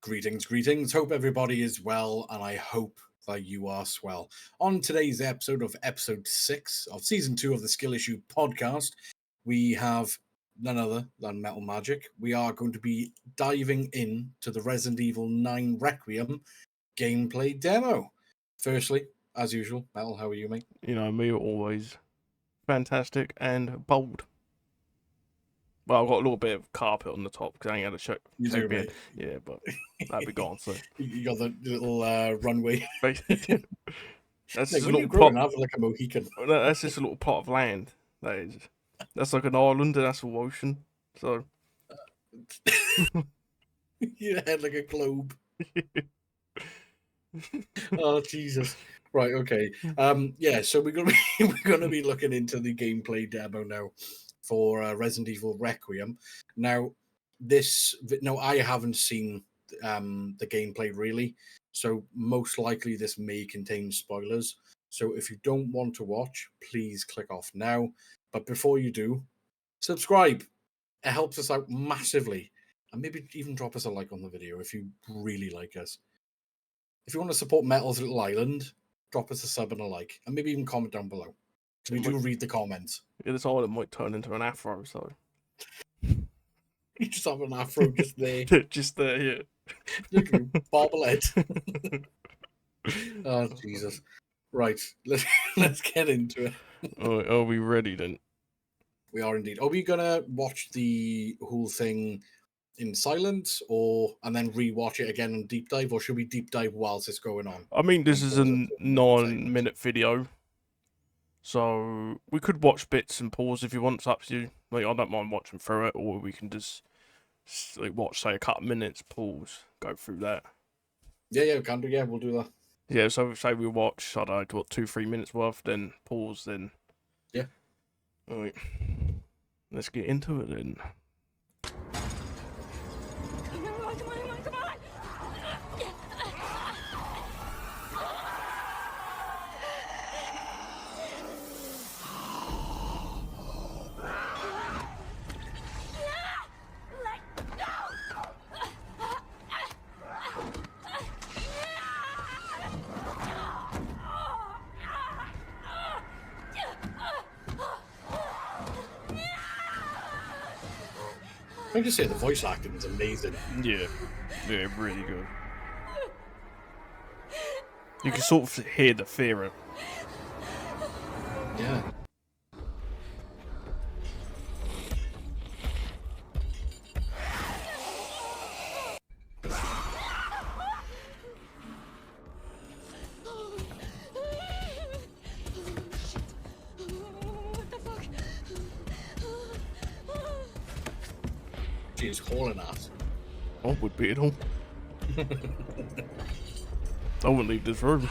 Greetings. Hope everybody is well, and I hope that you are swell. On today's episode of episode 6 of season 2 of the Skill Issue podcast, we have none other than Metal Magic. We are going to be diving in to the Resident Evil 9 Requiem gameplay demo. Firstly, as usual, Metal, how are you, mate? You know, me always fantastic and bold. Well, I've got a little bit of carpet on the top because I ain't had a show. You do, mate. Yeah, but that'd be gone soon. You got the little runway. That's Like, just when a you little grow plot. up like a Mohican. That's just a little plot of land. That's like an island, and that's all ocean. So Your head like a globe. Oh Jesus! Right, okay. So we're gonna be looking into the gameplay demo now for Resident Evil Requiem. Now, I haven't seen the gameplay really, so most likely this may contain spoilers. So if you don't want to watch, please click off now. But before you do, subscribe. It helps us out massively, and maybe even drop us a like on the video if you really like us. If you want to support Metal's Little Island, drop us a sub and a like, and maybe even comment down below. We do read the comments. Yeah, this island might turn into an afro, so You just have an afro just there. just there, yeah. Look at you, bobblehead. Oh Jesus! Right, let's get into it. Are we ready then? We are indeed. Are we gonna watch the whole thing in silence, and then rewatch it again and deep dive, or should we deep dive whilst it's going on? I mean, this is a 9-minute video, so we could watch bits and pause if you want. It's up to you. Like, I don't mind watching through it, or we can just watch, say, a couple of minutes, pause, go through that. Yeah, we can do. Yeah, we'll do that. Yeah, so say we watch, I don't know, 2-3 minutes worth, then pause, then. Yeah. All right. Let's get into it then. Come on! Let go! I just say the voice acting is amazing. Yeah, really good. You can sort of hear the fear. Yeah. What the fuck? She's hauling ass. I would be at home. I wouldn't leave this room.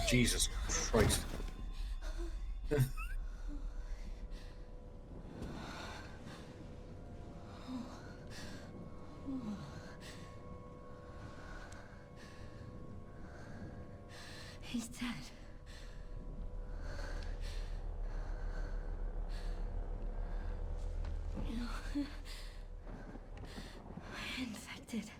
Jesus Christ. He's dead. Infected.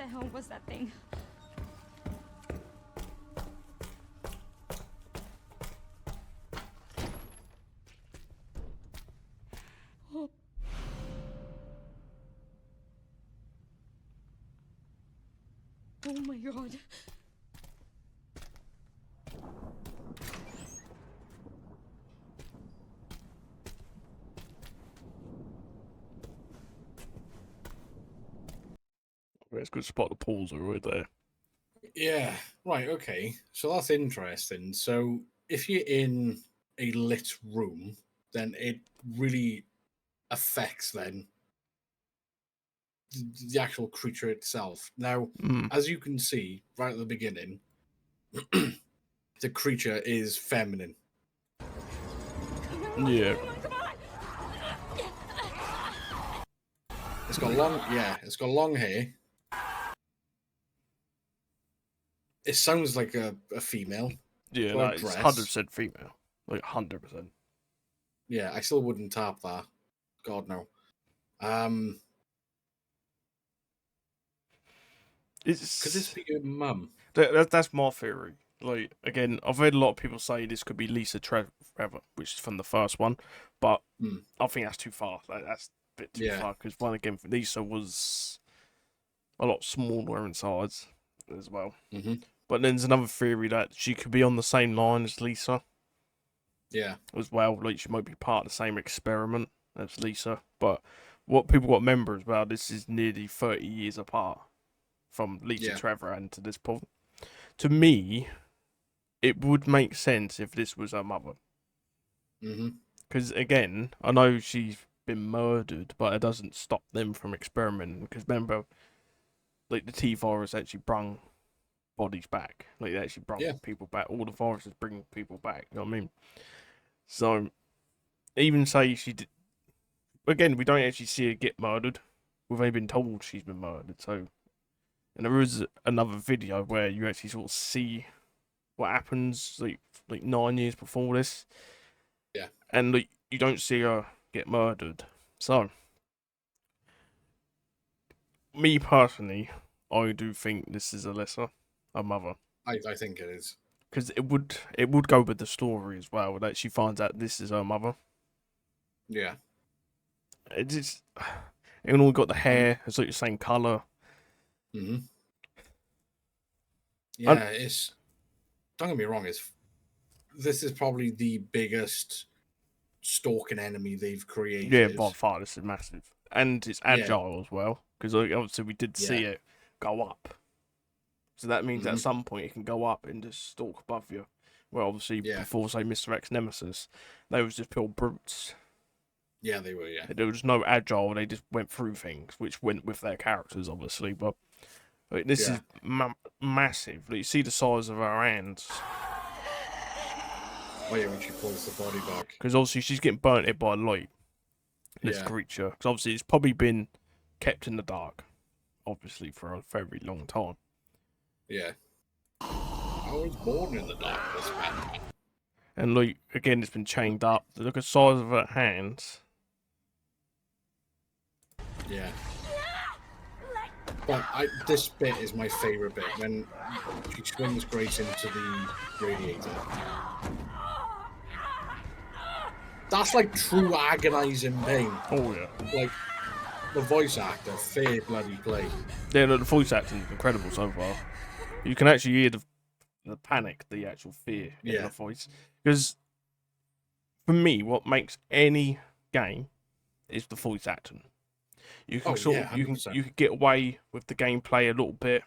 hell was that thing? Oh. Oh my god. It's good to spot the pools are right there. Yeah, right, okay. So that's interesting. So if you're in a lit room, then it really affects then the actual creature itself. Now, Mm. as you can see right at the beginning, the creature is feminine. Yeah. It's got long, it's got long hair. It sounds like a female. Yeah, Got a no, it's dress. 100% female. Like 100%. Yeah, I still wouldn't tap that. God no. Could this It's be your mum? that's my theory. Like again, I've heard a lot of people say this could be Lisa Trevor, which is from the first one, but I think that's too far. That's a bit too far because one again, Lisa was a lot smaller in size as well. Mm-hmm. But then there's another theory that she could be on the same line as Lisa. Yeah. As well, like she might be part of the same experiment as Lisa. But what people got to remember as well, this is nearly 30 years apart from Lisa Trevor and to this point. To me, it would make sense if this was her mother. Because again, I know she's been murdered, but it doesn't stop them from experimenting. Because remember, like the T virus actually brung bodies back. Like they actually brought people back. All the viruses bring people back. You know what I mean? So even say she did. Again, we don't actually see her get murdered. We've only been told she's been murdered. So, and there is another video where you actually sort of see what happens like 9 years before this. Yeah. And like you don't see her get murdered. So, me personally, I do think this is Alyssa, her mother. I think it is. Because it would go with the story as well that she finds out this is her mother. Yeah. It just, and all got the hair. It's like the same color. Mm-hmm. Yeah, it's. Don't get me wrong. This is probably the biggest stalking enemy they've created. Yeah, by far, this is massive, and it's agile as well. Because obviously we did see it go up, so that means at some point it can go up and just stalk above you. Well, obviously before say Mr. X Nemesis, they was just pure brutes. Yeah, they were. Yeah, there was no agile. They just went through things, which went with their characters, obviously. But like, this is massive. Like, you see the size of her hands. Oh yeah, when she pulls the body back. Because obviously she's getting burnt it by light. This creature, because obviously it's probably been kept in the dark, obviously for a very long time. Yeah, I was born in the darkness, man. And like again, it's been chained up. Look at the size of her hands. Yeah. But this bit is my favourite bit, when she swings Grace into the radiator. That's like true agonising pain. Oh yeah. Like, the voice actor, fair bloody play. Yeah, no, the voice acting is incredible so far. You can actually hear the panic, the actual fear in the voice. Because, for me, what makes any game is the voice acting. You can you can get away with the gameplay a little bit.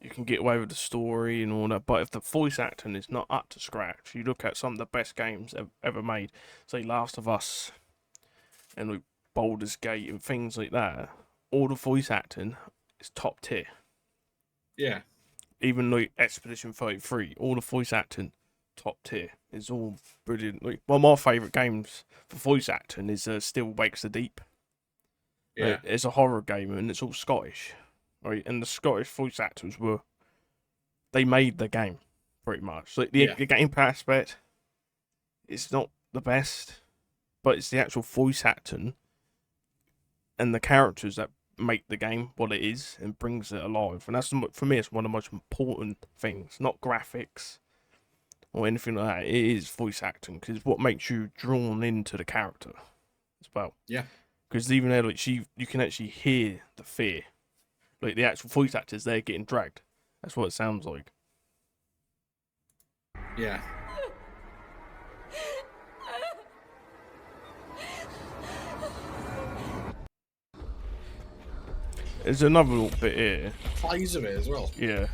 You can get away with the story and all that. But if the voice acting is not up to scratch, you look at some of the best games ever made, say Last of Us and like Baldur's Gate and things like that. All the voice acting is top tier. Yeah. Even like Expedition 33, all the voice acting top tier. It's all brilliant. Like one of my favourite games for voice acting is Still Wakes the Deep. Yeah. It's a horror game and it's all Scottish, right? And the Scottish voice actors they made the game pretty much. Like the gameplay aspect, it's not the best, but it's the actual voice acting and the characters that make the game what it is and brings it alive. And that's, for me, it's one of the most important things. Not graphics or anything like that. It is voice acting, because it's what makes you drawn into the character as well. Yeah. Because even there, like, you can actually hear the fear. Like, the actual voice actors, they're getting dragged. That's what it sounds like. Yeah. There's another little bit here. Size of it as well. Yeah.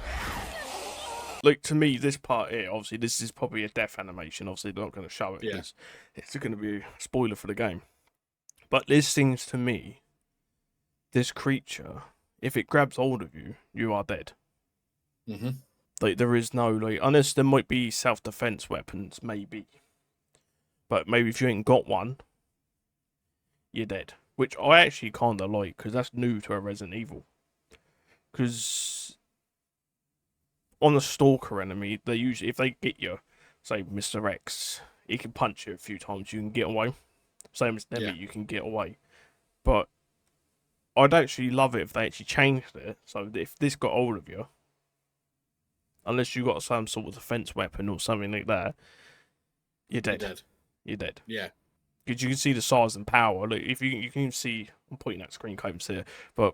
Like, to me, this part here, obviously, this is probably a death animation. Obviously, they're not going to show it, because it's going to be a spoiler for the game. But this seems to me, this creature, if it grabs hold of you, you are dead. Mm-hmm. Like, there is no, like, unless there might be self-defense weapons, maybe. But maybe if you ain't got one, you're dead. Which I actually kind of like, because that's new to a Resident Evil. Because on a stalker enemy, they usually, if they get you, say Mr. X, he can punch you a few times, you can get away. Same as Debbie, you can get away. But I'd actually love it if they actually changed it, so that if this got hold of you, unless you got some sort of defense weapon or something like that, you're dead. You're dead. Yeah. Because you can see the size and power. Like, if you can see, I'm pointing at screen, can't even see it, but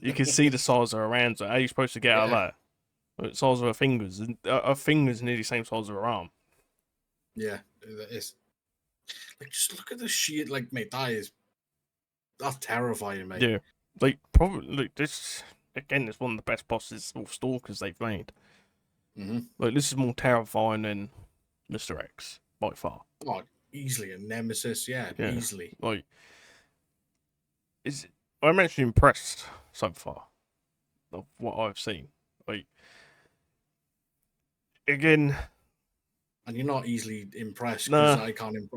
you can see the size of her hands. How are you supposed to get out of that? The size of her fingers, and her fingers nearly the same size of her arm. Yeah, it's like, just look at the shit. Like, mate, that's terrifying, mate. Yeah, like, probably, like, this again is one of the best bosses or stalkers they've made. Mm-hmm. Like, this is more terrifying than Mr. X by far. Oh, easily a nemesis. Yeah, easily. Like, I'm actually impressed so far of what I've seen. Like, again, and you're not easily impressed, because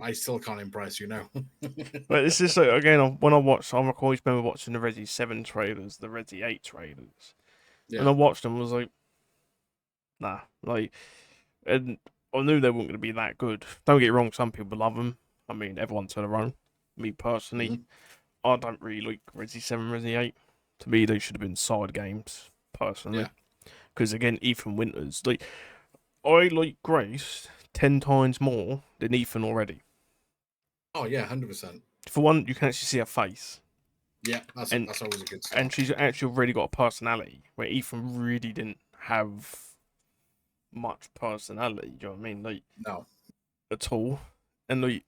I still can't impress you now. But it's just like, again, when I always remember watching the Resi 7 trailers, the Resi 8 trailers, and I watched them, I was like, nah, like, and I knew they weren't going to be that good. Don't get me wrong, some people love them. I mean, everyone's to their own. Me personally, I don't really like Resi 7, Resi 8. To me, they should have been side games, personally. Because again, Ethan Winters, like, I like Grace 10 times more than Ethan already. Oh yeah, 100%. For one, you can actually see her face. Yeah, that's always a good start. And she's actually already got a personality, where Ethan really didn't have much personality. Do you know what I mean? Like, no, at all. And like,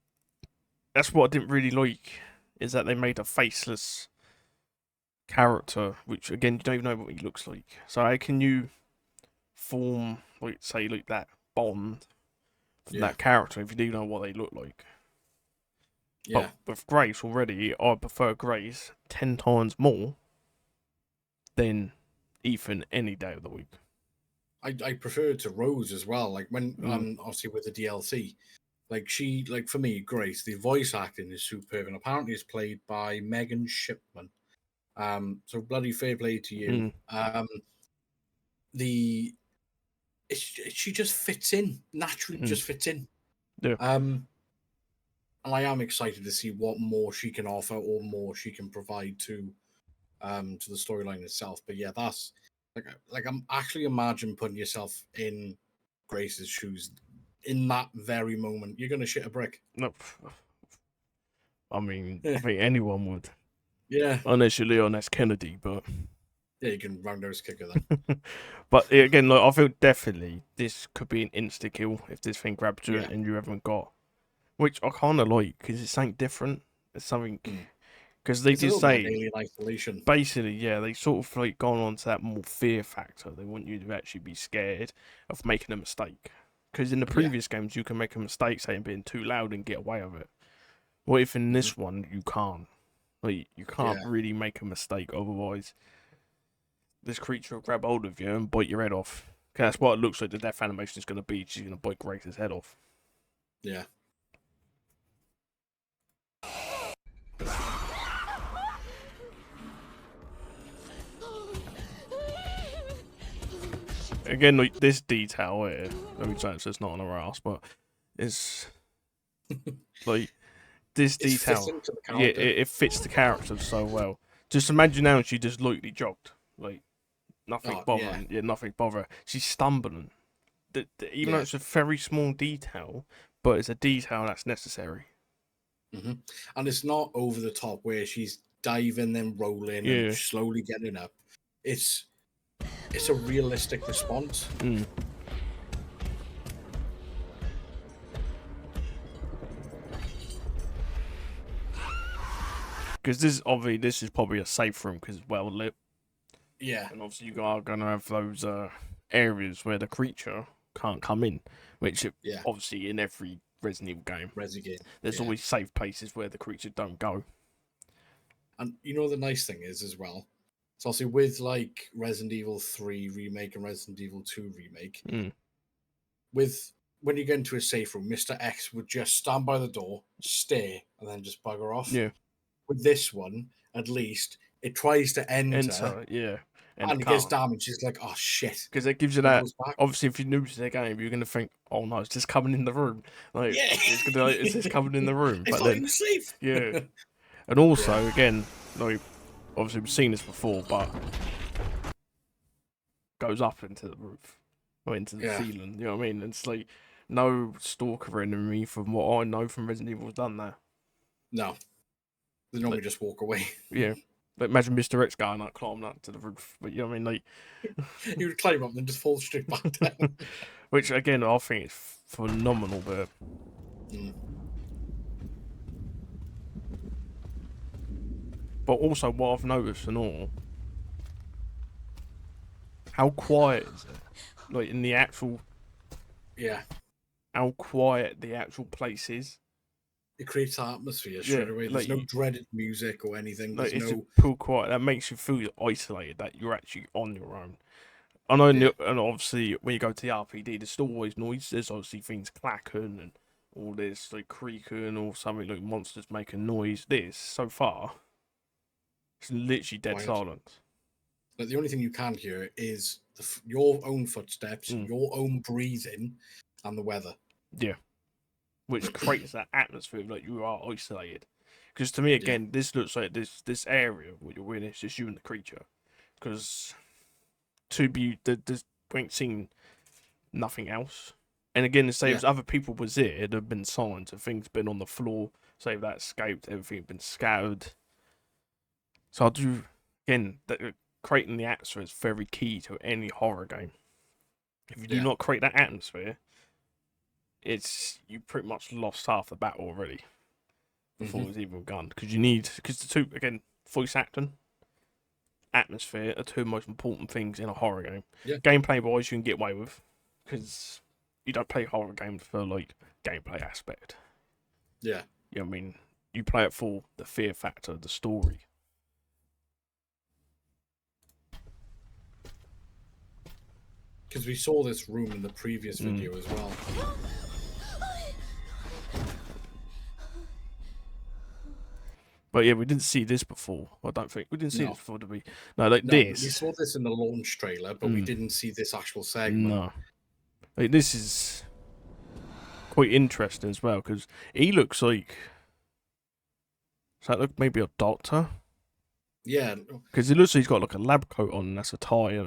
that's what I didn't really like, is that they made a faceless character, which again, you don't even know what he looks like. So how can you form, like, say, like, that bond from that character if you do know what they look like? Yeah. But with Grace already, I prefer Grace 10 times more than Ethan any day of the week. I prefer it to Rose as well. Like, when obviously with the DLC, like, for me, Grace, the voice acting is superb, and apparently it's played by Megan Shipman. So bloody fair play to you. She just fits in naturally, just fits in. Yeah. And I am excited to see what more she can offer or more she can provide to the storyline itself. But yeah, that's like I'm actually imagine putting yourself in Grace's shoes in that very moment. You're gonna shit a brick. No, I mean, I think anyone would. Yeah. Unless you're Leon S. Kennedy, but yeah, you can roundhouse kick her then. But again, like, I feel definitely this could be an insta kill if this thing grabs you and you haven't got, which I kind of like, because it's something different. It's something because they did say alien isolation. Basically, yeah, they sort of like gone on to that more fear factor. They want you to actually be scared of making a mistake. Because in the previous games, you can make a mistake, saying being too loud and get away with it. What if in this one you can't? Like, you can't really make a mistake, otherwise this creature will grab hold of you and bite your head off. That's what it looks like the death animation is going to be. She's going to bite Grace's head off. Yeah. Again, like, this detail here, let me say it's not on her ass, but it's like this detail. Yeah, it fits the character so well. Just imagine now she just lightly jogged, like nothing Oh, bothering. Yeah, nothing bothering. She's stumbling. Even though it's a very small detail, but it's a detail that's necessary. And it's not over the top where she's diving, then rolling, and slowly getting up. It's a realistic response. Because this is probably a safe room because it's well lit. Yeah. And obviously you are going to have those areas where the creature can't come in, which obviously in every Resident Evil game, there's always safe places where the creature don't go. And you know the nice thing is as well, so obviously with like Resident Evil 3 remake and Resident Evil 2 remake, with when you get into a safe room, Mr. X would just stand by the door, stare, and then just bugger off. Yeah. With this one, at least, it tries to enter and it gets damaged. It's like, oh shit. Because it gives you that. Obviously, if you're new to the game, you're going to think, oh no, it's just coming in the room. Like, it's going to be like, it's just coming in the room. It's not even safe. Yeah. And also, again, like, obviously we've seen this before, but goes up into the roof or into the ceiling. You know what I mean? It's like no stalker enemy, from what I know from Resident Evil, has done that. No, they normally just walk away. Yeah, like imagine Mr. X going up, climbing up to the roof. But you know what I mean? Like he would climb up and then just fall straight back down. Which again, I think is phenomenal, but. But also, what I've noticed and all, how quiet is it? Like in the actual, how quiet the actual place is. It creates an atmosphere straight away. There's no dreaded music or anything. There's it's no cool quiet. That makes you feel isolated. That you're actually on your own. I know, and obviously when you go to the RPD, there's still always noise. There's obviously things clacking and all this like creaking or something like monsters making noise. This so far. It's literally dead silence. Like the only thing you can hear is your own footsteps, your own breathing, and the weather. Yeah, which creates that atmosphere like you are isolated. Because to me, again, this looks like this area where you're in. It's just you and the creature. Because we ain't seen nothing else. And again, say if other people was there, there'd have been signs of things been on the floor. Say that escaped, everything had been scattered. So I do, again, creating the atmosphere is very key to any horror game. If you do not create that atmosphere, you pretty much lost half the battle already before it's even begun. Because the two, again, voice acting, atmosphere are two most important things in a horror game. Yeah. Gameplay wise, you can get away with, because you don't play horror games for like gameplay aspect. Yeah. You know what I mean? You play it for the fear factor, the story. Because we saw this room in the previous video as well. But yeah, we didn't see this before. I don't think we didn't see this before, did we? No, like this. We saw this in the launch trailer, but we didn't see this actual segment. No, like this is quite interesting as well because he looks like. Does that look maybe a doctor? Yeah, because it looks like he's got like a lab coat on. And that's a tie.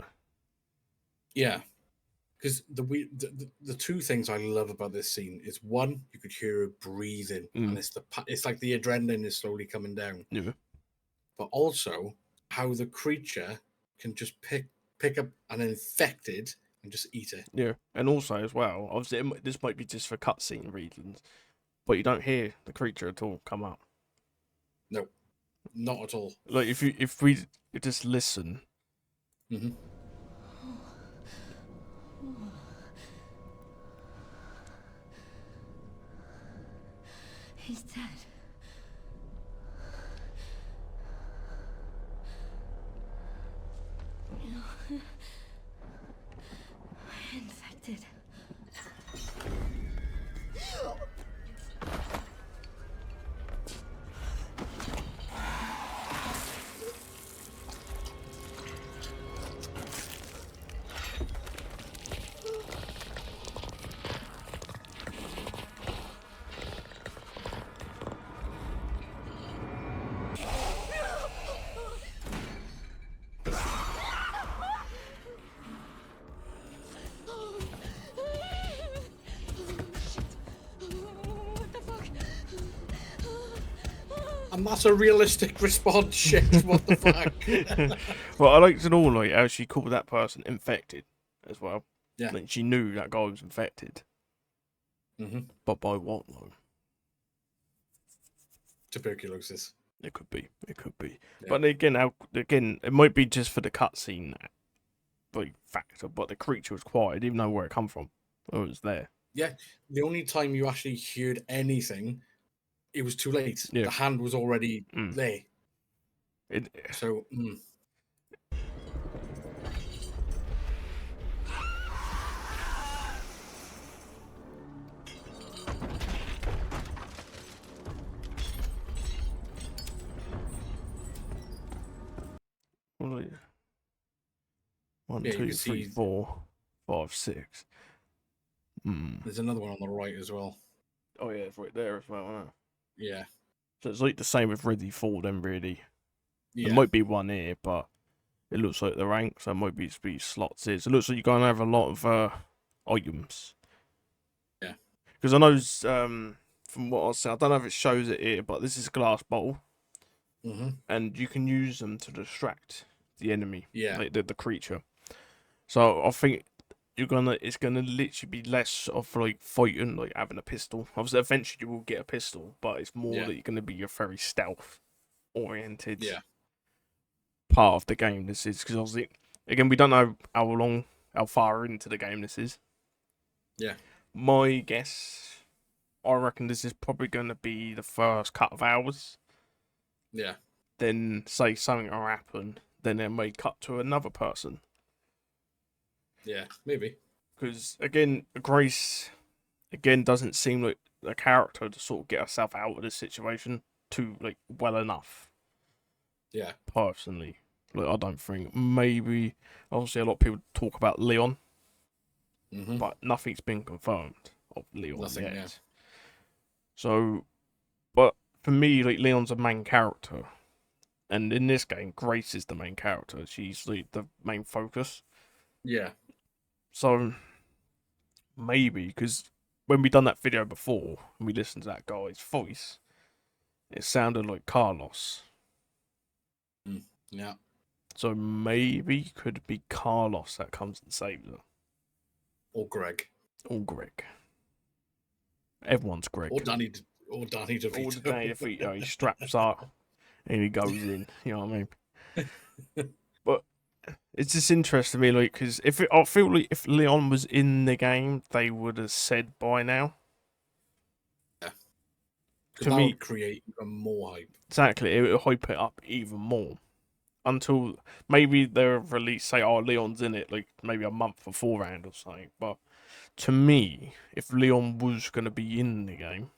Yeah. Because the two things I love about this scene is one, you could hear her breathing, and it's like the adrenaline is slowly coming down. Yeah. But also how the creature can just pick up an infected and just eat it. Yeah, and also as well, obviously this might be just for cutscene reasons, but you don't hear the creature at all come up. No, not at all. Like if we just listen. He's dead. Infected. and that's a realistic response. Shit, what the fuck? Well, I like to know like how she called that person infected as well. Yeah. Like she knew that guy was infected, but by what though? Tuberculosis. It could be. It could be. Yeah. But again, it might be just for the cutscene, like factor. But the creature was quiet. I didn't even know where it come from. It was there. Yeah, the only time you actually heard anything, it was too late. Yeah. The hand was already there. So. Well, 1, Yeah, you 2, can 3, see- 4, 5, 6. There's another one on the right as well. Oh yeah, it's right there as well. Isn't it? Yeah. So it's like the same with Ready 4 then, really. Yeah. There might be one here, but it looks like the rank, so it might be slots here. So it looks like you're going to have a lot of items. Yeah. Because I know, from what I said, I don't know if it shows it here, but this is a glass bottle. And you can use them to distract the enemy. Yeah. Like the creature. So I think it's gonna literally be less of like fighting, like having a pistol. Obviously, eventually you will get a pistol, but it's more that you're gonna be a very stealth oriented part of the game. This is because obviously, again, we don't know how far into the game this is. Yeah. My guess, I reckon this is probably gonna be the first cut of hours. Yeah. Then say something will happen, then it may cut to another person. Yeah, maybe. Because again, Grace doesn't seem like a character to sort of get herself out of this situation too well enough. Yeah. Personally, I don't think. Maybe obviously a lot of people talk about Leon, but nothing's been confirmed of Leon yet. Yeah. So, but for me, Leon's a main character, and in this game, Grace is the main character. She's the main focus. Yeah. So maybe because when we done that video before and we listened to that guy's voice, it sounded like Carlos. Yeah. So maybe could be Carlos that comes and saves her. Or Greg. Or Greg. Everyone's Greg. Or Danny DeVito. Or Danny DeVito. He straps up and he goes in. You know what I mean? But it's just interesting to me, because I feel like if Leon was in the game, they would have said by now. Yeah. To that me, would create even more hype. Exactly, it would hype it up even more. Until maybe they'll release, say, oh, Leon's in it, maybe a month beforehand or something. But to me, if Leon was going to be in the game,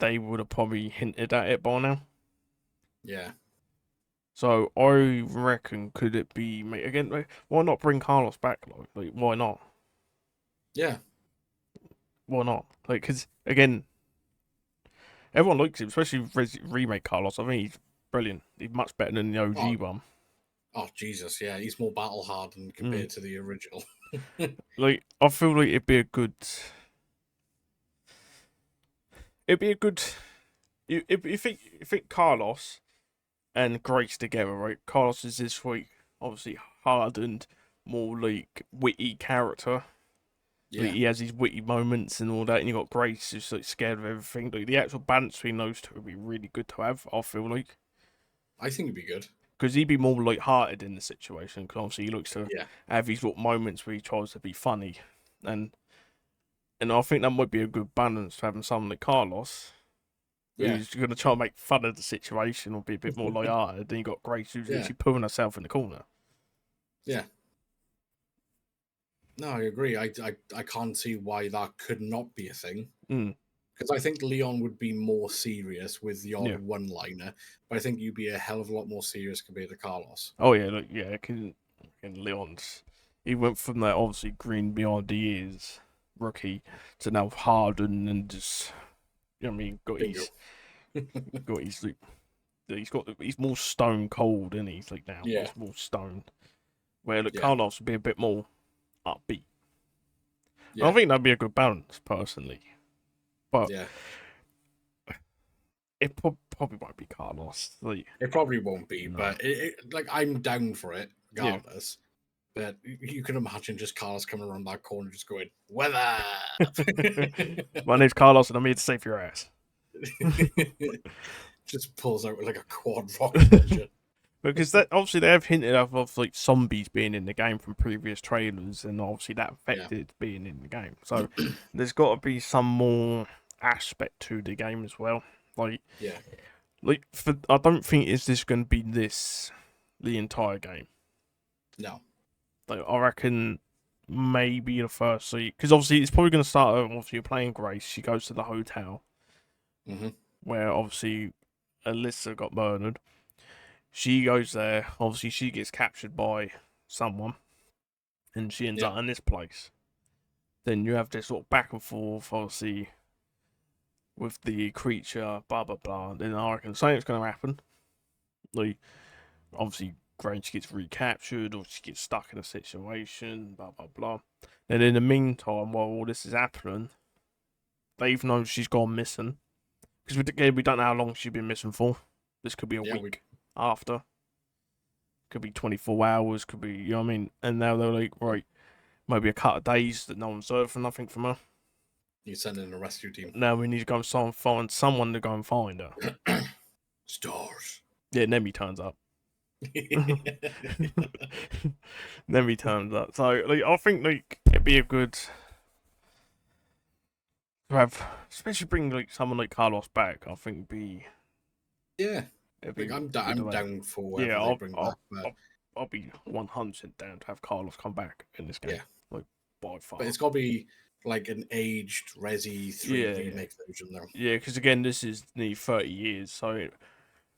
they would have probably hinted at it by now. Yeah. So I reckon, could it be again? Why not bring Carlos back? Why not? Yeah. Why not? Because again, everyone likes him, especially remake Carlos. I think he's brilliant. He's much better than the OG one. Oh Jesus, yeah, he's more battle hardened compared to the original. I feel like it'd be a good. You think Carlos and Grace together, right? Carlos is this obviously hardened, more witty character. Yeah. He has these witty moments and all that, and you got Grace who's scared of everything. The actual balance between those two would be really good to have. I feel like. I think it'd be good because he'd be more light-hearted in the situation. Because obviously he looks to have these little moments where he tries to be funny, and I think that might be a good balance to having someone like Carlos. Who's going to try and make fun of the situation or be a bit more light-hearted. Then you got Grace who's literally pulling herself in the corner. Yeah. No, I agree. I can't see why that could not be a thing. Because I think Leon would be more serious with the odd one-liner, but I think you'd be a hell of a lot more serious compared to Carlos. Oh yeah, because Leon's he went from that obviously green beyond the years rookie to now hardened and just. You know what I mean? He's more stone cold, and he's now. Yeah. He's more stoned. Where Carlos would be a bit more upbeat. Yeah. I think that'd be a good balance, personally. But it probably won't be Carlos. Like, It probably won't be, No. but like I'm down for it Yeah. regardless. But you can imagine just Carlos coming around that corner, just going, "Weather." my name's Carlos, and I'm here to save your ass. Just pulls out with like a quad rocket launcher. Because that obviously they have hinted of like zombies being in the game from previous trailers, and obviously that affected being in the game. So there's got to be some more aspect to the game as well. Like, Yeah, I don't think it's just going to be the entire game. no, Like, I reckon maybe the first because obviously it's probably going to start. Obviously, you're playing Grace. She goes to the hotel where obviously Alyssa got murdered. She goes there. Obviously, she gets captured by someone, and she ends up in this place. Then you have this sort of back and forth, obviously, with the creature, blah blah blah. Then I reckon something's going to happen. Like, obviously, Grace gets recaptured, or she gets stuck in a situation, blah blah blah. And in the meantime, while all this is happening, Dave knows she's gone missing. Because we don't know how long she's been missing for. This could be a week after. Could be 24 hours, could be, you know what I mean? And now they're like, right, maybe a couple of days that no one's heard from nothing from her. You send in a rescue team. Now we need to go and find someone to go and find her. Stars. Yeah, Nemi turns up. Nemi turns up. So, like, I think, like, it'd be a good to have, especially bring, like, someone like Carlos back, I think be... Yeah. Be I'm down for whatever they bring back. I'll be 100% down to have Carlos come back in this game. Yeah. Like, by far. But it's got to be like an aged Resi 3 remake version, though. Yeah, because again, this is nearly 30 years, so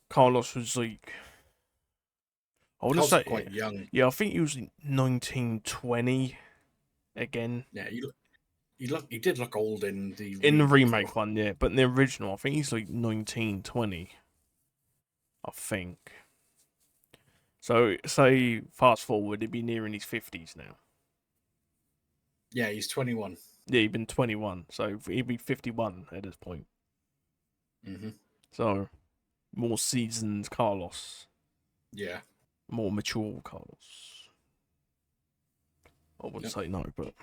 Carlos was like... I want to say quite young. Yeah, I think he was 1920 again. Yeah, he did look old in the remake one, yeah. But in the original, I think he's like 1920. I think. So, say, fast forward, he'd be nearing his 50s now. Yeah, he's 21. Yeah, he'd been 21, so he'd be 51 at this point. So, more seasoned Carlos. Yeah. More mature Carlos. I wouldn't say no, but...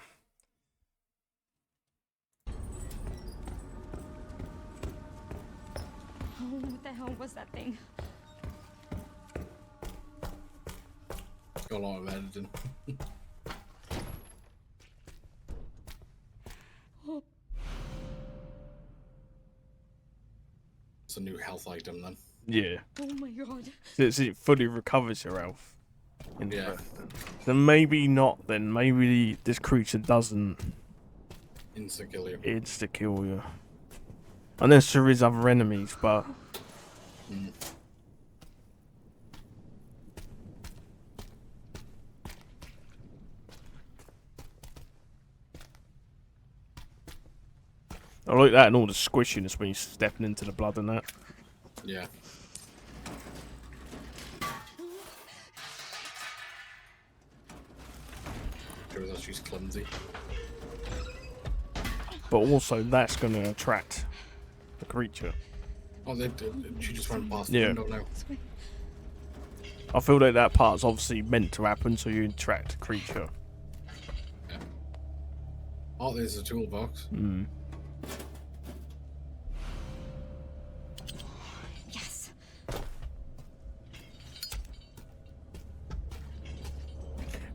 Oh, what the hell was that thing? Got a lot of editing. It's a new health item then. Yeah. Oh my god. It fully recovers your health. Yeah. Then maybe not then. Maybe this creature doesn't insta-kill you. Unless there is other enemies, but... I like that and all the squishiness when you're stepping into the blood and that. Yeah. Turns out she's clumsy. But also, that's going to attract the creature. Oh, she just ran past the window now. I feel like that part's obviously meant to happen, so you attract the creature. Yeah. Oh, there's a toolbox. Yes.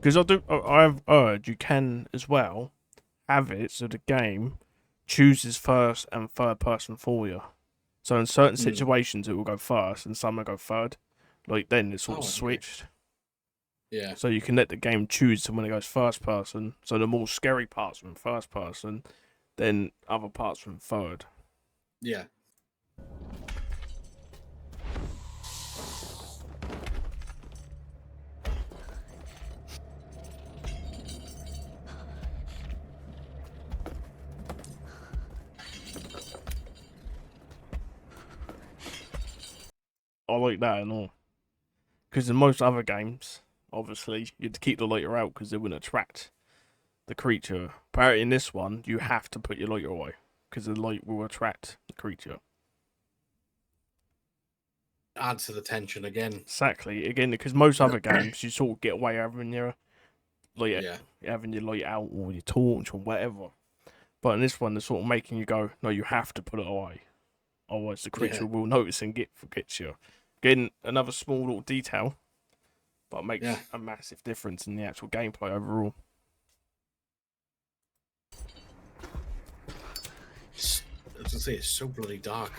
Because I've heard you can as well have it so the game chooses first and third person for you. So in certain situations it will go first and some will go third. Like then it's sort of switched. Yeah. So you can let the game choose when it goes first person. So the more scary parts are in first person, then other parts are in third. Yeah. I like that and all. Because in most other games, obviously, you'd keep the lighter out because it wouldn't attract the creature. Apparently in this one, you have to put your lighter away because the light will attract the creature. adds to the tension again. Exactly. Again, because most other games you sort of get away having your Yeah. having your light out or your torch or whatever. But in this one, they're sort of making you go, no, you have to put it away, otherwise the creature will notice and forgets you. Again, another small little detail, but makes a massive difference in the actual gameplay overall. As I say, it's so bloody dark.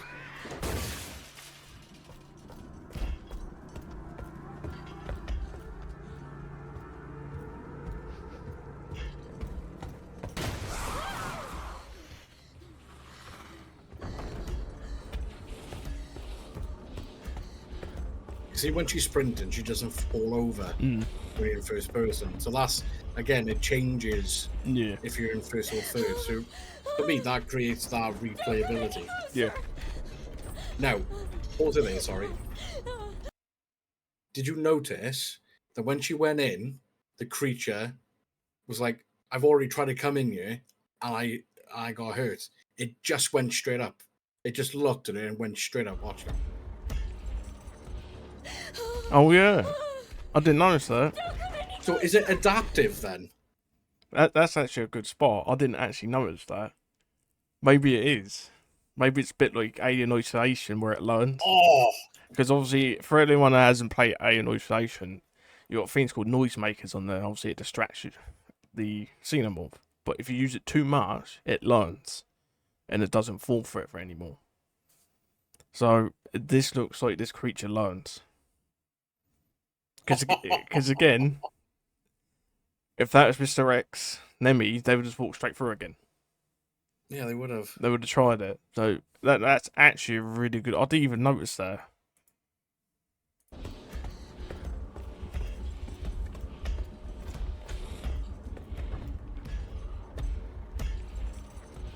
See, when she's sprinting, she doesn't fall over when you're in first person. So that's, again, it changes if you're in first or third. So for me, that creates that replayability. Yeah. Now, pause it there, sorry. Did you notice that when she went in, the creature was like, I've already tried to come in here, and I got hurt. It just went straight up. It just looked at it and went straight up. Watch it. Oh yeah, I didn't notice that. So is it adaptive then? That's actually a good spot. I didn't actually notice that. Maybe it is. Maybe it's a bit like Alien Isolation where it learns. Oh! Because obviously, for anyone that hasn't played Alien Isolation, you've got things called noisemakers on there. Obviously, it distracts you, the xenomorph. But if you use it too much, it learns. And it doesn't fall for it anymore. So, this looks like this creature learns. Because again, if that was Mr. X, Nemi, they would just walk straight through again. Yeah, they would have. They would have tried it. So that's actually really good. I didn't even notice that.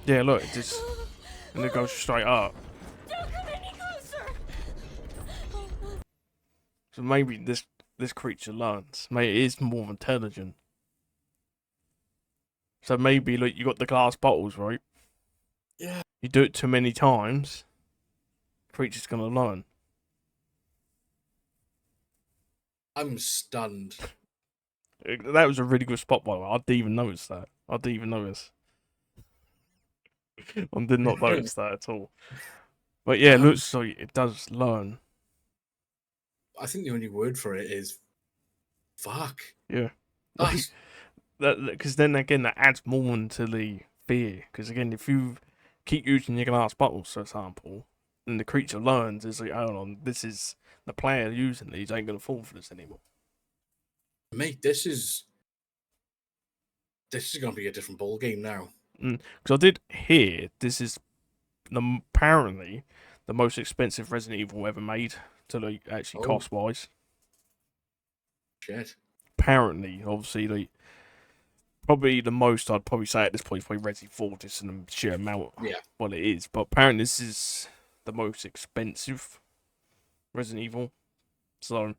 Yeah, look, and it goes straight up. Don't come any closer. So maybe this creature learns. Maybe it is more intelligent. So maybe, like, you got the glass bottles, right? Yeah. You do it too many times, the creature's gonna learn. I'm stunned. That was a really good spot, by the way. I didn't even notice that. I did not notice that at all. But yeah, it looks like it does learn. I think the only word for it is fuck. Yeah. That's... Because then again, that adds more into the fear. Because again, if you keep using your glass bottles, for example, and the creature learns, it's like, hold on, this is the player using these ain't gonna fall for this anymore. Mate, this is gonna be a different ball game now. Because I did hear this is apparently the most expensive Resident Evil ever made, to like actually cost wise. Shit. Apparently, obviously, like, probably the most I'd probably say at this point is probably Resident 4, just in the sheer amount what it is. But apparently this is the most expensive Resident Evil. So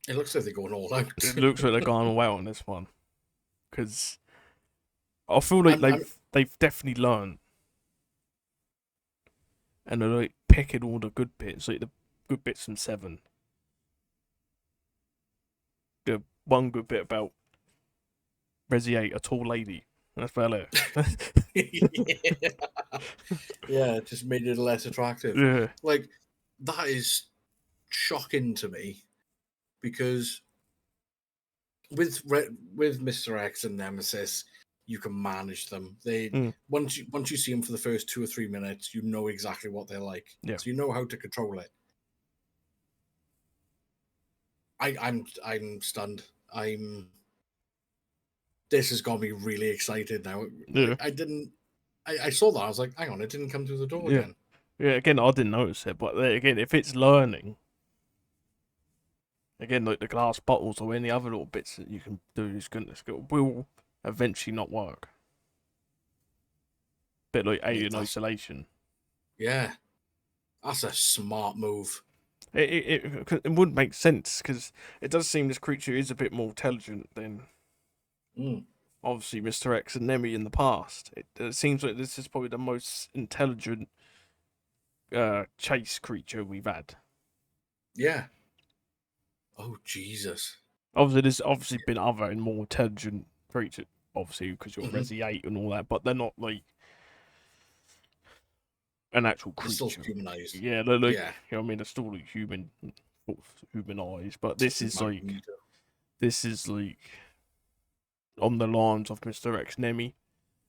it looks like they're going all out. It looks like they're going all out on this one. Because I feel like they've definitely learned. And they're like picking all the good bits, like the good bits from 7. The one good bit about Resi 8, a tall lady. That's about it. Yeah, it just made it less attractive. Yeah. Like, that is shocking to me, because with Mr. X and Nemesis, you can manage them. Once you see them for the first 2 or 3 minutes, you know exactly what they're like. Yeah. So you know how to control it. I'm stunned. This has got me really excited now. Yeah. I saw that. I was like, hang on, it didn't come through the door again. Yeah, again, I didn't notice it, but again, if it's learning, again, like the glass bottles or any other little bits that you can do, it will eventually not work. Bit like Alien Isolation. Yeah, that's a smart move. It would make sense, because it does seem this creature is a bit more intelligent than obviously Mr. X and Nemi in the past. It seems like this is probably the most intelligent chase creature we've had. Yeah. Oh Jesus. Obviously, there's obviously been other and more intelligent creatures, obviously, because you're Mhm. Resi 8 and all that, but they're not like an actual They're still creature. humanized. Yeah, they're like, Yeah. you know what I mean, they're still like human, sort of human eyes, but Just this is like, Magneto. on the lines of Mr. X Nemi,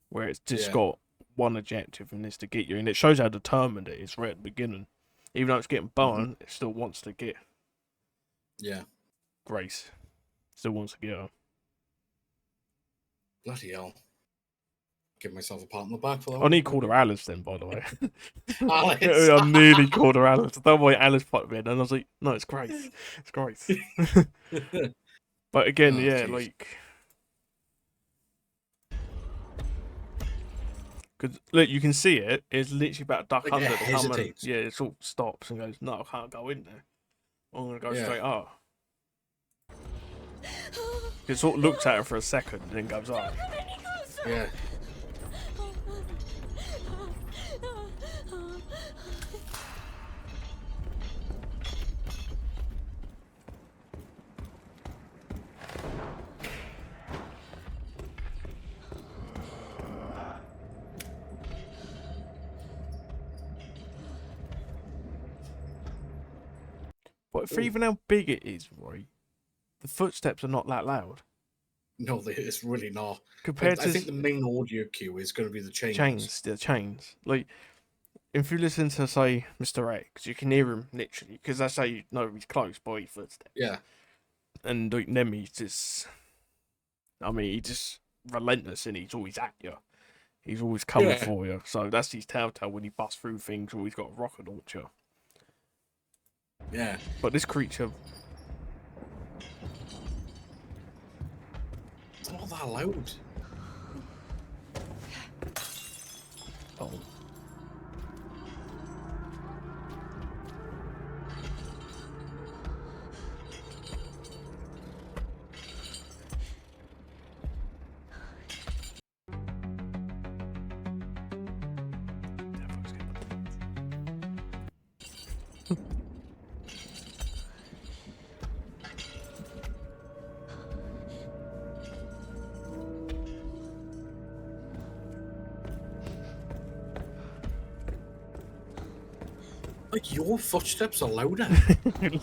where it's just Yeah. got one objective and it's to get you, and it shows how determined it is right at the beginning. Even though it's getting burned, it still wants to get Yeah. Grace. Still wants to get her. Bloody hell. Give myself a pat on the back for that I one. nearly called her Alice then, by the way. Alice. I nearly called her Alice. I don't know why Alice put me in, and I was like, no, it's Grace. It's Grace. But again, Oh, yeah, jeez. like, because look, you can see it. It's literally about to duck Like, under it the coming. hesitates. Yeah, it sort of stops and goes, no, I can't go in there. I'm gonna go Yeah. straight up. It sort of looks at her for a second and then goes up. Come any closer. Yeah. But for even how big it is, right, the footsteps are not that loud No, it's really not. compared I to think the main audio cue is going to be the chains. the chains. Like, if you listen to, say, Mr. X, you can hear him literally, because that's how you know he's close by his footsteps. Yeah. And like Nemi's just, I mean, he's just relentless and he's always at you. He's always coming Yeah. for you. So that's his telltale when he busts through things or he's got a rocket launcher. Yeah. But this creature, It's not that loud. oh, Like, your footsteps are louder.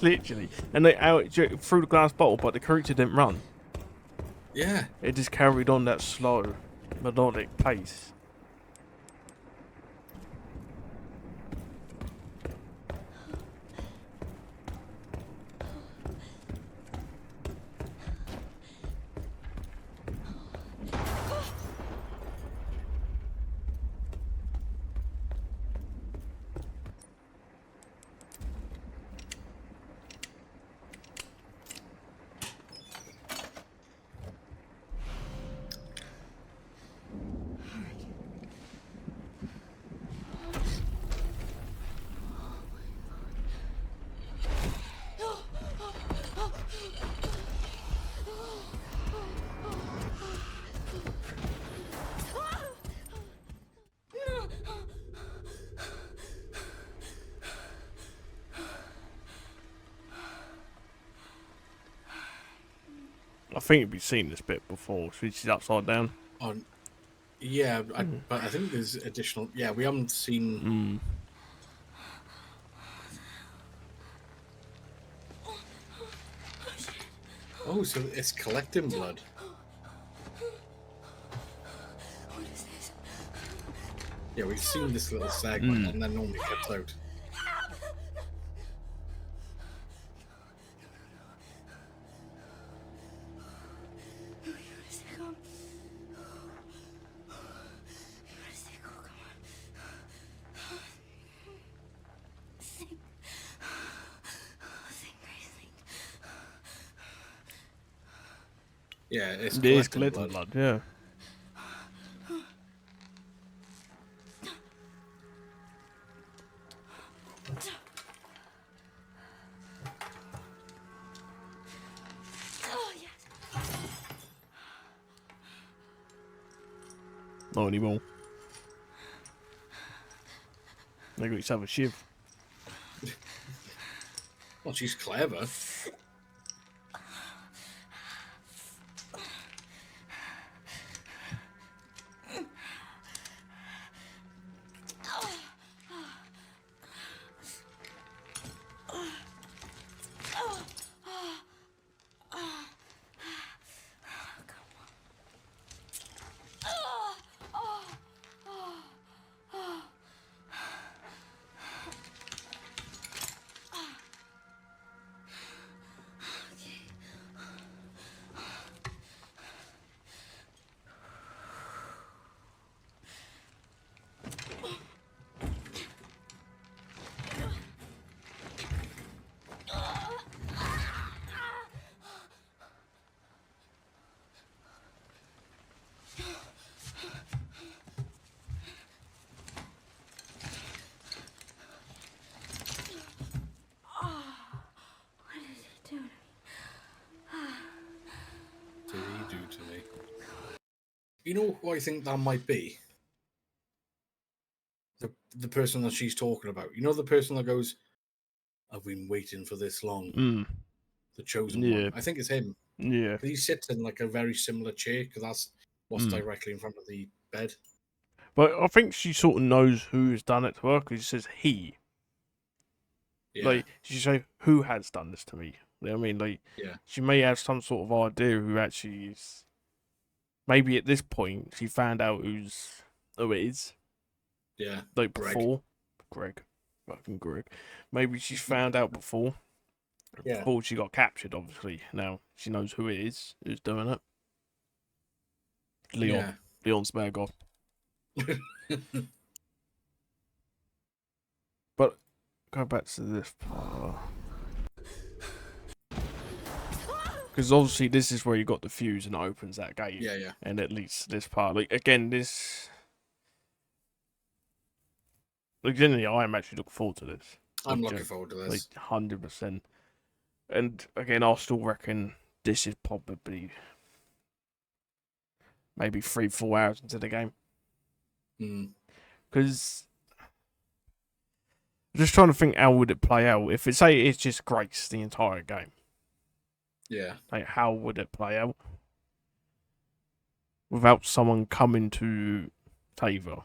literally. And they out through the glass bottle, but the creature didn't run. Yeah. It just carried on that slow, melodic pace. I think you've seen this bit before. She's upside down. On. Yeah, but I think there's additional. Yeah, we haven't seen. Oh, so it's collecting blood. What is this? Yeah, we've seen this little segment, and then normally cuts out. Yeah, it's collecting blood. Yeah. Oh, yes. Not anymore. They got yourself a shiv. Well, she's clever. Did he do to me? You know who I think that might be? The person that she's talking about. You know the person that goes, I've been waiting for this long. Mm. The chosen Yeah. one. I think it's him. Yeah. He sits in like a very similar chair because that's what's Mm. directly in front of the bed. But I think she sort of knows who's done it to her because she says he. Yeah. Like, she say, who has done this to me? You know what I mean? Like, Yeah. she may have some sort of idea who actually is. Maybe at this point, she found out who it is. Yeah. Like, Greg. before. Greg. Fucking Greg. Maybe she's found out before. Yeah. Before she got captured, obviously. Now, she knows who it is who's doing it. Leon. Yeah. Leon Smergoff. But, go back to this part. Because obviously this is where you got the fuse and it opens that gate. Yeah, yeah. And it leads to this part. Like, again, this... Like, generally, I am actually looking forward to this. I'm Like, looking forward to this. Like, 100%. And, again, I still reckon this is probably... maybe 3-4 hours into the game. Because... I'm just trying to think how would it play out. If it say it's just Grace the entire game. Yeah. Like, how would it play out? Without someone coming to save her.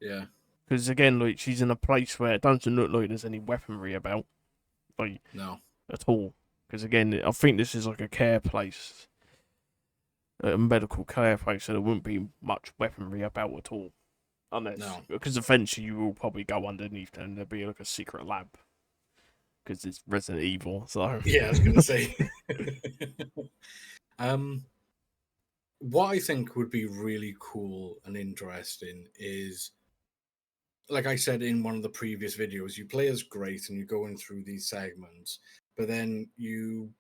Yeah. Because, again, like, she's in a place where it doesn't look like there's any weaponry about. Like, No. at all. Because, again, I think this is like a care place. A medical care place, so there wouldn't be much weaponry about at all. Unless... No. Because eventually you will probably go underneath and there'll be like a secret lab. Because it's Resident Evil, so... Yeah, I was going to say. What I think would be really cool and interesting is, like I said in one of the previous videos, you play as Grace and you're going through these segments, but then you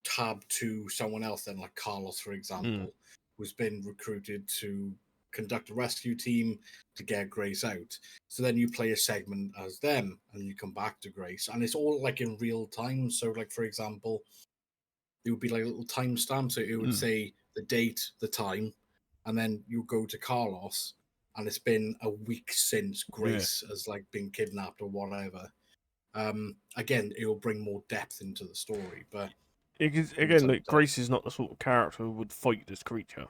tab to someone else, then like Carlos, for example, who's been recruited to conduct a rescue team to get Grace out. So then you play a segment as them and you come back to Grace, and it's all like in real time. So, like, for example, it would be like a little timestamp. So it would say the date, the time, and then you go to Carlos, and it's been a week since Grace has like been kidnapped or whatever. Again, it will bring more depth into the story, but again, like, Grace is not the sort of character who would fight this creature.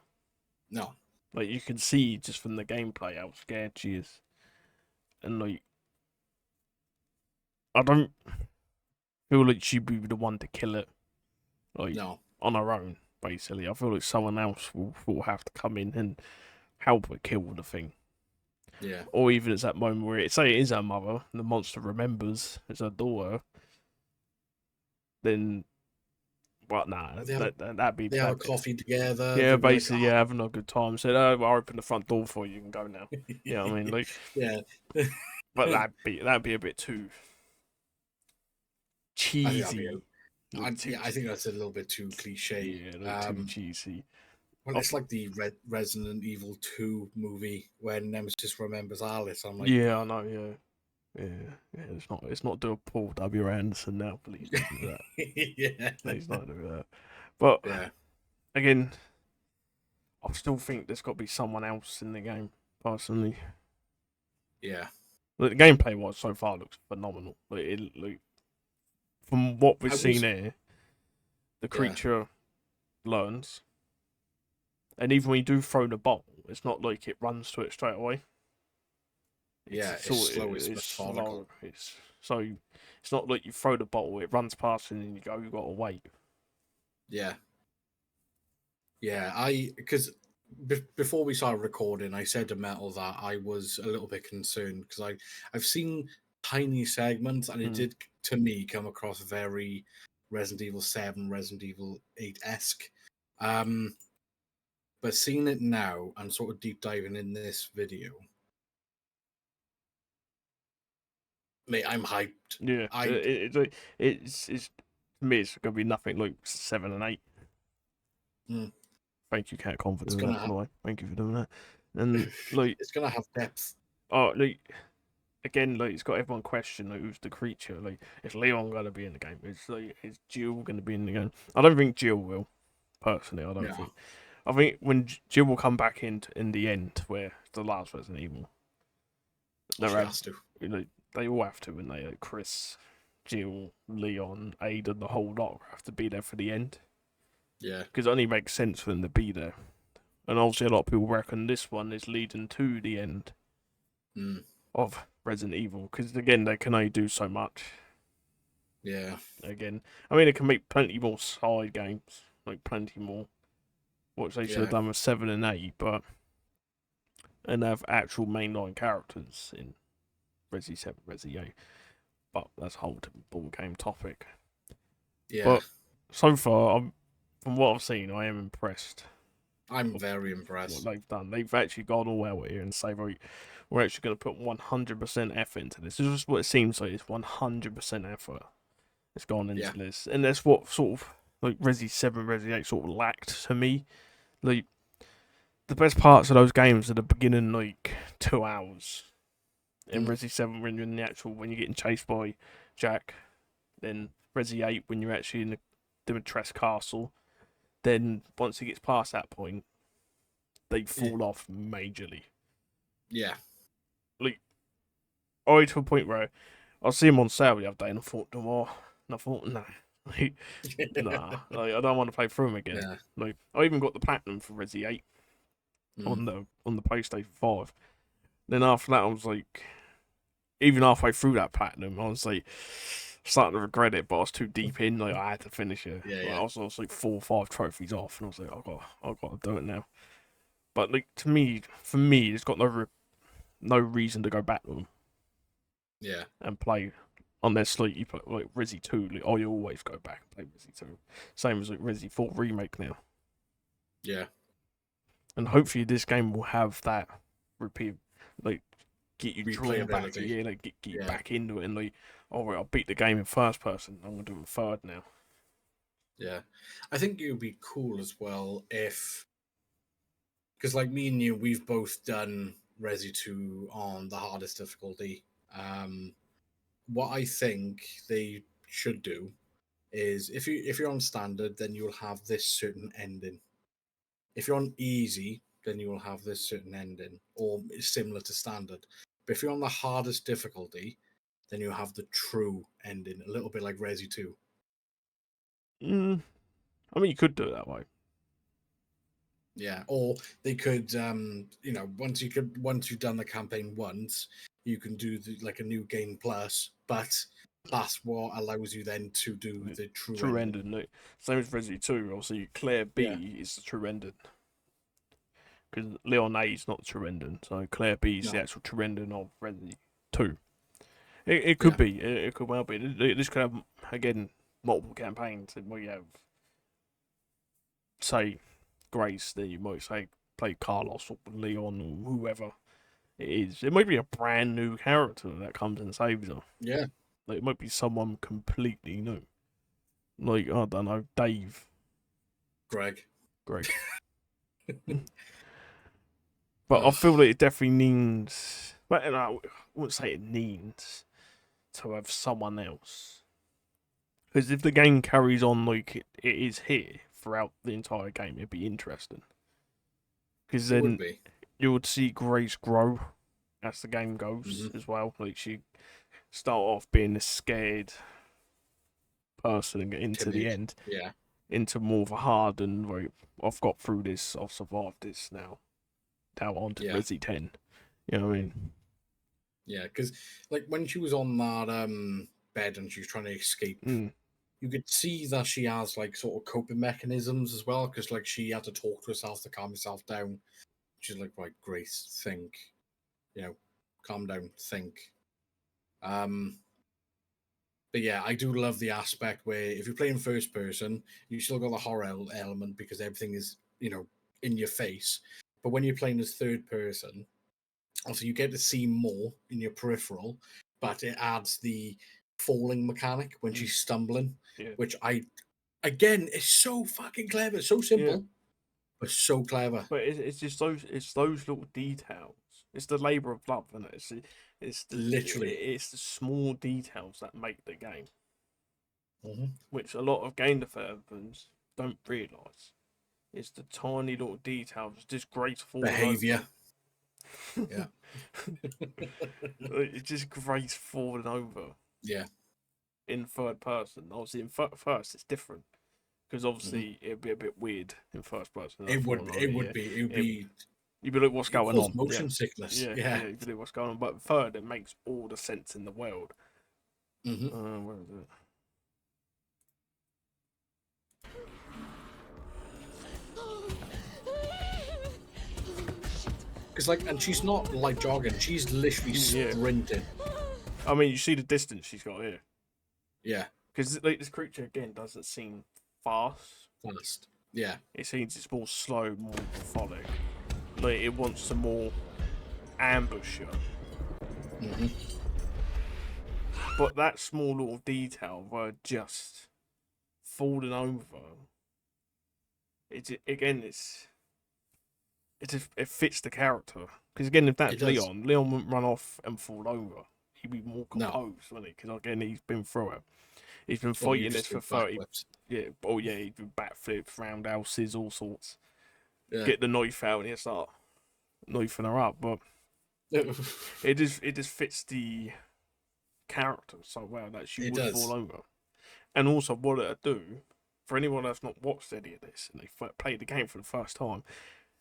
No. Like, you can see just from the gameplay how scared she is. And, like, I don't feel like she'd be the one to kill it. Like, No. on her own, basically. I feel like someone else will have to come in and help her kill the thing. Yeah. Or even it's that moment where say it is her mother, and the monster remembers it's her daughter, then... Well, nah, that'd be... They have a coffee together. Yeah, basically, like, having a good time. Said, "Oh, I'll open the front door for you. You can go now." You know what I mean? Like, yeah. But that'd be a bit too cheesy. I think that's a little bit too cliche. Yeah, too cheesy. Well, it's like the Resident Evil 2 movie when Nemesis remembers Alice. I'm like, yeah, I know. Yeah. It's not doing Paul W. Anderson now. Please don't do that. yeah. Please don't do that. But yeah. Again, I still think there's got to be someone else in the game. Personally. Yeah. The gameplay so far looks phenomenal. Like, from what we've I seen was- here, the Yeah. creature learns, and even when you do throw the bottle, it's not like it runs to it straight away. Yeah, it's sort slow, it's slow. methodical. It's not like you throw the bottle, it runs past and then you go. You got to wait. Yeah. Yeah, because before we started recording, I said to Metal that I was a little bit concerned because I've seen tiny segments and it Mm. did to me come across very Resident Evil 7, Resident Evil 8 esque. But seeing it now and sort of deep diving in this video, mate, I'm hyped. Yeah, it's to me, it's gonna be nothing like 7 and 8. Mm. Thank you, Cat Confidence. It's gonna By have, the way, thank you for doing that. And like, it's gonna have depth. oh, like again, like it's got everyone question like, who's the creature. Like, is Leon gonna be in the game? Is Jill gonna be in the game? I don't think Jill will. Personally, I don't No. think. I think when Jill will come back in the end, where the last Resident Evil, She has to. you know, they all have to, when they Chris, Jill, Leon, Aiden, the whole lot have to be there for the end. Yeah. Because it only makes sense for them to be there. And obviously, a lot of people reckon this one is leading to the end Mm. of Resident Evil. Because again, they can only do so much. Yeah. Again, I mean, they can make plenty more side games, like plenty more, which they should have Yeah. done with 7 and 8, and have actual mainline characters in Resi 7, Resi 8. But that's a whole different ball game topic. Yeah. But so far, from what I've seen, I am impressed. I'm very What impressed. they've done. They've actually gone all out here and say, right, we're actually going to put 100% effort into this. This is what it seems like. It's 100% effort that's gone into Yeah. this. And that's what sort of, like, Resi 7, Resi 8 sort of lacked to me. Like, the best parts of those games are the beginning, like, 2 hours. In Resi 7, when you're in the actual, when you're getting chased by Jack. Then Resi 8, when you're actually in the Dimitrescu Castle. Then, once it gets past that point, they fall off majorly. Yeah. Like, to a point where I see him on sale the other day, and I thought, nah, like, nah, like, I don't want to play through him again. Yeah. Like, I even got the platinum for Resi 8 on the PlayStation 5. Then after that, I was like, even halfway through that platinum, I was like starting to regret it, but I was too deep in. Like, I had to finish it. Yeah, Like, yeah. I was like 4 or 5 trophies off, and I was like, I've got to do it now. But like, for me, it's got no reason to go back to them. Yeah. And play unless like you play like Resi 2. Like, oh, you always go back and play Resi 2. Same as like Resi 4 remake now. Yeah. And hopefully this game will have that repeat, like, get you drawn back, Replayability. like get you Yeah. back into it, and like, oh wait, I'll beat the game in first person. I'm gonna do it in third now. Yeah. I think it would be cool as well if, because like me and you, we've both done Resi 2 on the hardest difficulty. What I think they should do is if you're on standard, then you'll have this certain ending. If you're on easy, then you will have this certain ending, or similar to standard. But if you're on the hardest difficulty, then you have the true ending, a little bit like Resi 2. I mean, you could do it that way. Yeah, or they could, once you've done the campaign once, you can do like a new game plus, but that's what allows you then to do the true ending. ending. Like, same as Resi 2. Obviously, Claire B Yeah. is the true ending. Because Leon A is not the true ending, so Claire B is the No. actual true ending of Resi 2. It could Yeah. be. It could well be. This could have, again, multiple campaigns where you have, say, Grace, then you might say play Carlos or Leon or whoever it is. It might be a brand new character that comes and saves her. Yeah. Like, it might be someone completely new. Like, I don't know, Dave. Greg. Great. But I feel like it definitely needs. But I wouldn't say it needs to have someone else. Because if the game carries on like it is here throughout the entire game, it'd be interesting. Because It then would be. you would see Grace grow as the game goes as well. Like, she start off being this scared person and get into the Timid. end, Yeah. into more of a hard and right. I've got through this. I've survived this now. Now on to Yeah. Resi 10. You know what I mean? Yeah, because like when she was on that bed and she was trying to escape, you could see that she has like sort of coping mechanisms as well. Because like she had to talk to herself to calm herself down. She's like, right, Grace, think, calm down, think. But yeah, I do love the aspect where if you're playing first person, you still got the horror element because everything is, in your face. But when you're playing as third person, also you get to see more in your peripheral, but it adds the falling mechanic when she's stumbling, which again, is so fucking clever. So simple, but so clever. But it's just those little details. It's the labor of love, and it's the small details that make the game, which a lot of game developers don't realise. It's the tiny little details, just graceful Behavior. Yeah. It's just Grace falling over. Yeah. In third person, obviously in first it's different because obviously it'd be a bit weird in first person. It would be. You'd be like, what's going on? Motion sickness. Yeah. You'd be like, what's going on? But third, it makes all the sense in the world. Where is it? Because and she's not like jogging; she's literally sprinting. I mean, you see the distance she's got here. Yeah. Because this creature again doesn't seem fast. Yeah. It seems it's more slow, more methodic. Like it wants to more ambush you. But that small little detail where just falling over. It fits the character. Because again, if that's Leon wouldn't run off and fall over. He'd be more composed, wouldn't he? Because again, he's been through it. He's been fighting this for 30. Yeah. Oh yeah, he'd do backflips, roundhouses, all sorts. Yeah. Get the knife out and he'll start knifing her up. But it just fits the character so well that she would fall over. And also, what it'd do for anyone that's not watched any of this and they played the game for the first time,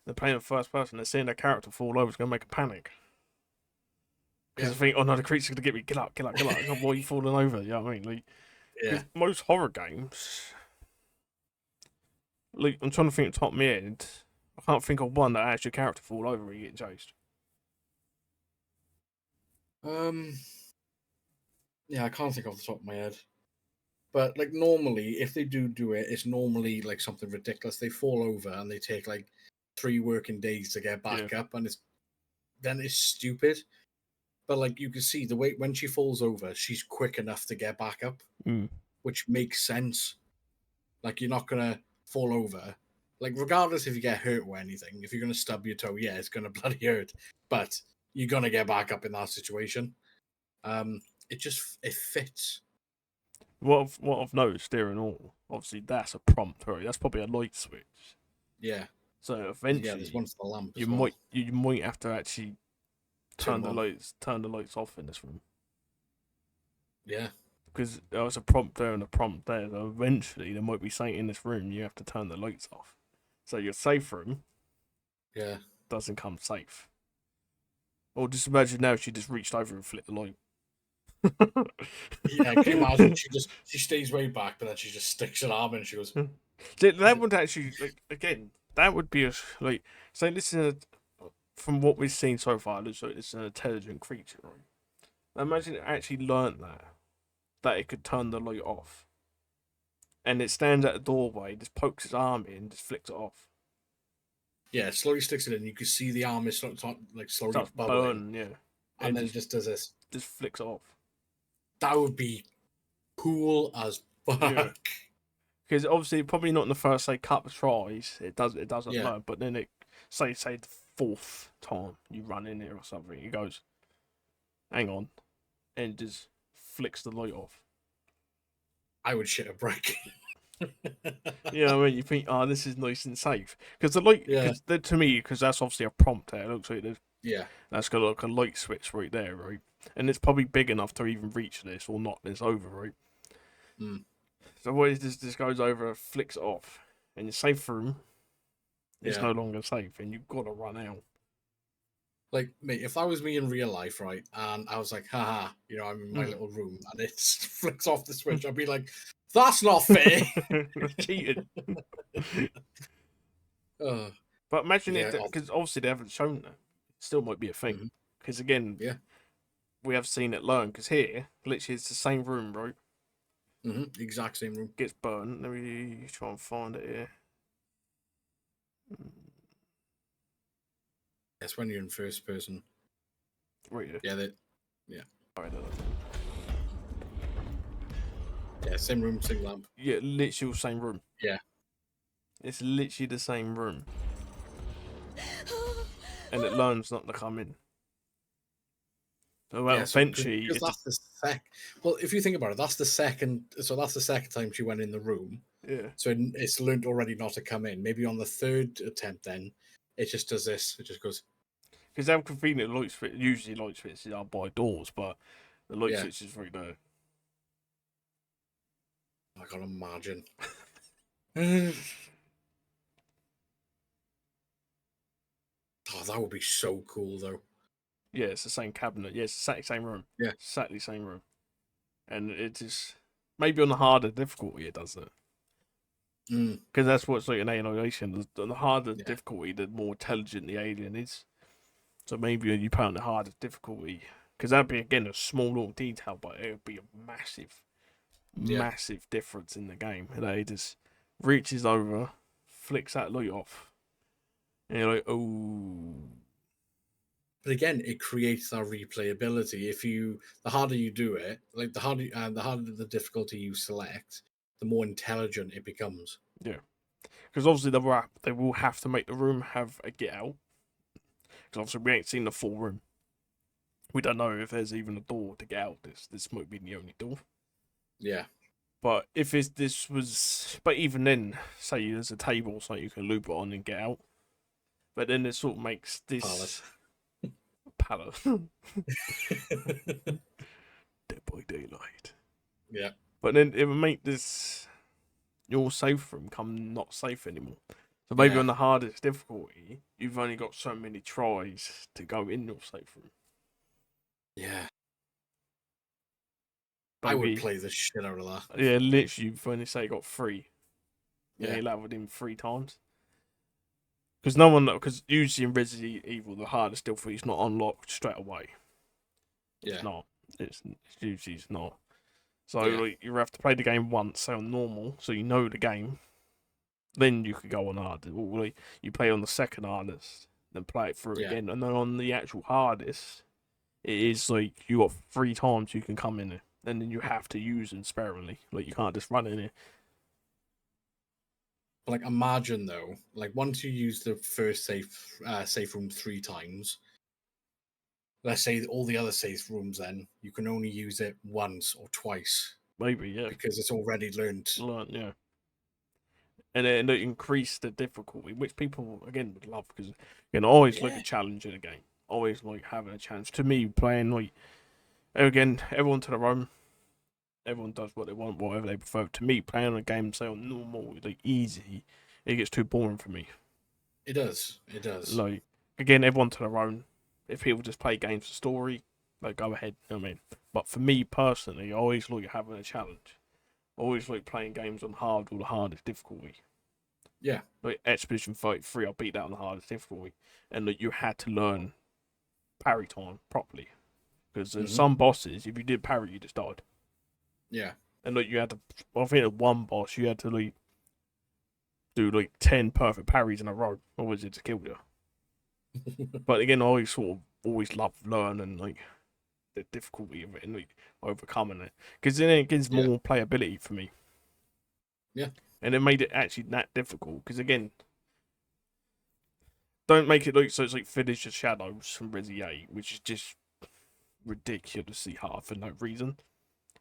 they're playing the first person, they're seeing their character fall over, it's gonna make a panic. Because I think, oh no, the creature's gonna get me. Get up. Why are you falling over? You know what I mean? Like, most horror games, like, I'm trying to think top of my head. I can't think of one that has your character fall over when you get chased. Yeah, I can't think off the top of my head. But like normally, if they do it, it's normally like something ridiculous. They fall over and they take like 3 working days to get back up, and it's stupid. But like you can see the way when she falls over, she's quick enough to get back up, which makes sense. Like you're not gonna fall over, like regardless if you get hurt or anything. If you're gonna stub your toe, it's gonna bloody hurt, but you're gonna get back up in that situation. It fits. What I've noticed there and all, obviously that's a prompt, right? That's probably a light switch. Yeah. So eventually, there's one for the lamp. You might have to actually turn the lights off in this room. Yeah. Because there was a prompt there and a prompt there. So eventually, there might be something in this room you have to turn the lights off. So your safe room, doesn't come safe. Or just imagine now she just reached over and flipped the light. Yeah, can you imagine? She stays way back, but then she just sticks an arm in and she goes. That would actually that would be like so. This is from what we've seen so far. It looks like it's an intelligent creature, right? Imagine it actually learnt that it could turn the light off, and it stands at the doorway, just pokes its arm in, just flicks it off. Yeah, slowly sticks it in. You can see the arm is slowly bubbling. Burn, and then just does this. Just flicks it off. That would be cool as fuck. Because obviously, probably not in the first couple of tries. It doesn't learn, but then it say the 4th time you run in here or something, it goes, hang on, and just flicks the light off. I would shit a brick. You know what I mean? You think, this is nice and safe. Because the light, to me, because that's obviously a prompt there, it looks like there's, that's got like a light switch right there, right? And it's probably big enough to even reach this or knock this over, right? So what is this? This goes over, flicks it off, and your safe room is Yeah. no longer safe, and you've got to run out. Like, mate, if that was me in real life, right, and I was like, haha, you know, I'm in my little room, and it flicks off the switch, I'd be like, that's not fair. Cheated. Oh, But imagine yeah, it, because obviously they haven't shown that. It still might be a thing. Mhm. Because again, Yeah. we have seen it learn. Because here, literally, it's the same room, right? exact same room. Gets burned. Let me try and find it here. That's when you're in first person. Right here. Yeah, Alright, yeah, same room, same lamp. yeah, literally the same room. Yeah. It's literally the same room. And it learns not to come in. So well, eventually, because that's the Well, if you think about it, that's the second. So that's the second time she went in the room. yeah. So it's learned already not to come in. Maybe on the third attempt, then it just does this. It just goes. Because how convenient light switch, usually light switches are by doors, but the light Yeah. switch is right there. I can't imagine. Oh, that would be so cool, though. Yeah, it's the same cabinet. Yeah, it's exactly same room. Yeah. Exactly same room. And it is maybe on the harder difficulty it does it. Because that's what's like an alienation. The harder difficulty, the more intelligent the alien is. So maybe when you put on the hardest difficulty, because that'd be again a small little detail, but it would be a massive difference in the game. And it just reaches over, flicks that light off, and you're like, oh. But again, it creates that replayability. The harder you do it, like the harder the difficulty you select, the more intelligent it becomes. Yeah, because obviously they will have to make the room have a get out. Because obviously we ain't seen the full room. We don't know if there's even a door to get out. This might be the only door. Yeah. But if this was, but even then, say there's a table so you can loop it on and get out. But then it sort of makes this pallet. Dead by Daylight. Yeah. But then it would make this your safe room come not safe anymore. So maybe on the hardest difficulty, you've only got so many tries to go in your safe room. Yeah. Maybe, I would play the shit out of that. Yeah, literally, you've only say got 3. Yeah. You allowed him 3 times. Because usually in Resident Evil, the hardest difficulty is not unlocked straight away. It's not. It's usually not. So like, you have to play the game once, say on normal, so you know the game. Then you could go on hard. Or like, you play on the second hardest, then play it through again. And then on the actual hardest, it is like you got 3 times you can come in it. And then you have to use them sparingly. Like, you can't just run in it. Like, imagine though, like once you use the first safe room 3 times, let's say all the other safe rooms, then you can only use it once or twice. Maybe, yeah. Because it's already learned. Yeah. And it increase the difficulty, which people again would love because always like a challenge in a game. Always like having a challenge. To me, playing like again, everyone to their own. Everyone does what they want, whatever they prefer. To me, playing a game, say on normal, like easy, it gets too boring for me. It does. It does. Like again, everyone to their own. If people just play games for story, like go ahead. You know what I mean, but for me personally, I always like having a challenge. I always like playing games on hard or the hardest difficulty. Yeah. Like Expedition 33, I beat that on the hardest difficulty, and that you had to learn parry time properly because there's some bosses, if you did parry, you just died. Yeah. And like you had to, I think at one boss you had to like do like 10 perfect parries in a row, otherwise it just killed you. But again, I always love learning like the difficulty of it and like overcoming it because then it gives more playability for me. Yeah. And it made it actually that difficult because again, don't make it look so it's like Finish the Shadows from Resident 8, which is just ridiculously hard for no reason.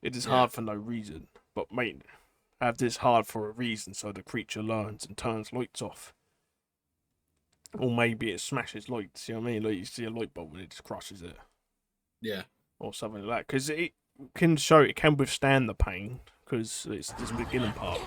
It is hard for no reason, but mate, have this hard for a reason so the creature learns and turns lights off. Or maybe it smashes lights, you know what I mean? Like you see a light bulb and it just crushes it. Yeah. Or something like that. Because it can withstand the pain because it's this beginning part.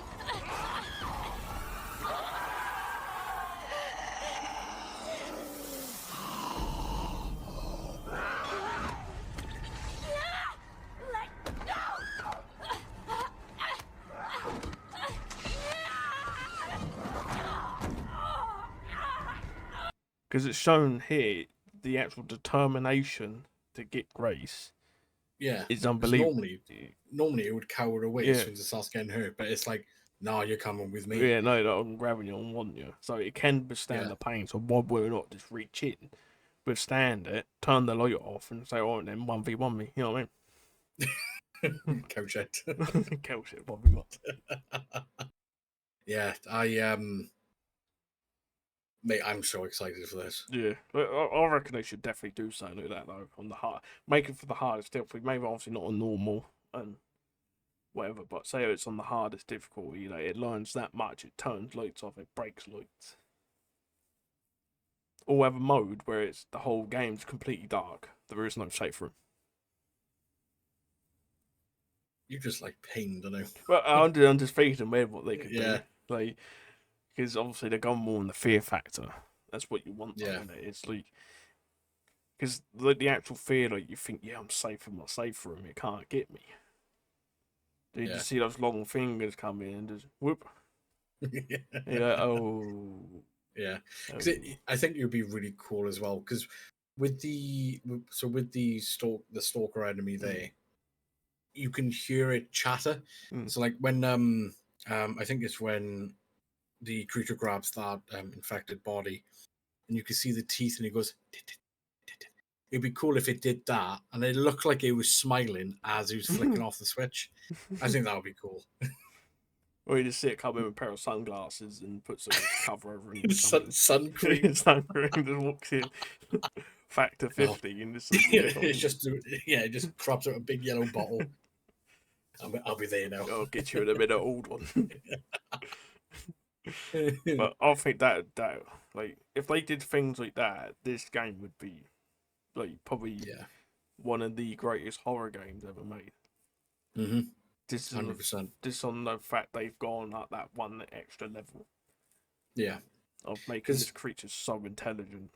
Because it's shown here the actual determination to get Grace Yeah, is 'cause unbelievable. normally it would cower away Yeah. as soon as it starts getting hurt, but it's like, no, you're coming with me. Yeah, no, I'm grabbing you and want you. So it can withstand Yeah. the pain. So why would we not just reach in, withstand it, turn the light off, and say, "Oh, then 1v1 me." You know what Couch it. I mean? Kill shit, 1v1. Yeah, mate, I'm so excited for this. Yeah, I reckon they should definitely do something like that though. On the hard, make it for the hardest difficulty. Maybe obviously not on normal and whatever, but say it's on the hardest difficulty. You know, it learns that much. It turns lights off. It breaks lights. Or have a mode where it's the whole game's completely dark. There is no safe room. You just like pain, don't you? Well, I'm just thinking about what they could Yeah. do. Like, because obviously they're going more on the fear factor. That's what you want, though, Yeah. isn't it? It's like, because like the actual fear, like you think, yeah, I'm safe in my safe room. It can't get me. You Yeah. just see those long fingers come in and just whoop. Yeah. You're like, oh. Yeah, Oh. because I think it would be really cool as well. Because with the stalker enemy there, you can hear it chatter. Mm. So like when I think it's when the creature grabs that infected body, and you can see the teeth, and it goes. It'd be cool if it did that, and it looked like it was smiling as he was flicking off the switch. I think that would be cool. Or you just see it come in with a pair of sunglasses and puts a cover over and Sun cream. sun cream just walks in. Factor 50 and just It's just it just crops out a big yellow bottle. I'll be there now. I'll get you in a minute, old one. But I think that like if they did things like that, this game would be like probably one of the greatest horror games ever made. Mm-hmm. This is 100%. Just on the fact they've gone at that one extra level. Yeah. Of making this creature so intelligent.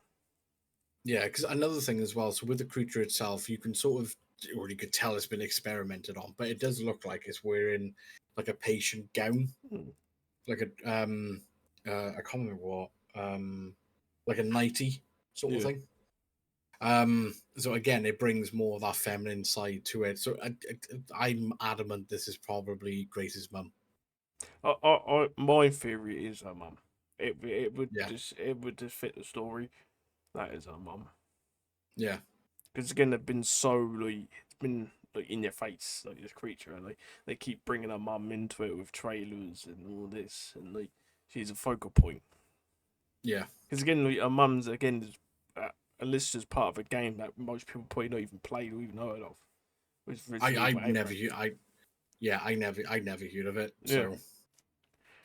Yeah, because another thing as well, so with the creature itself, you can sort of, or you could tell it's been experimented on, but it does look like it's wearing like a patient gown. Like a, I can't remember what, like a nightie sort of thing. So again, it brings more of that feminine side to it. So I'm adamant this is probably Grace's mum. My theory is her mum. It would just fit the story. That is her mum. Yeah. Because again, they've been so like it's been like in your face, like this creature, and they keep bringing her mum into it with trailers and all this, and like she's a focal point. Yeah. Because again, like, her mum's Alyssa's part of a game that most people probably not even played or even heard of. I never heard of it. So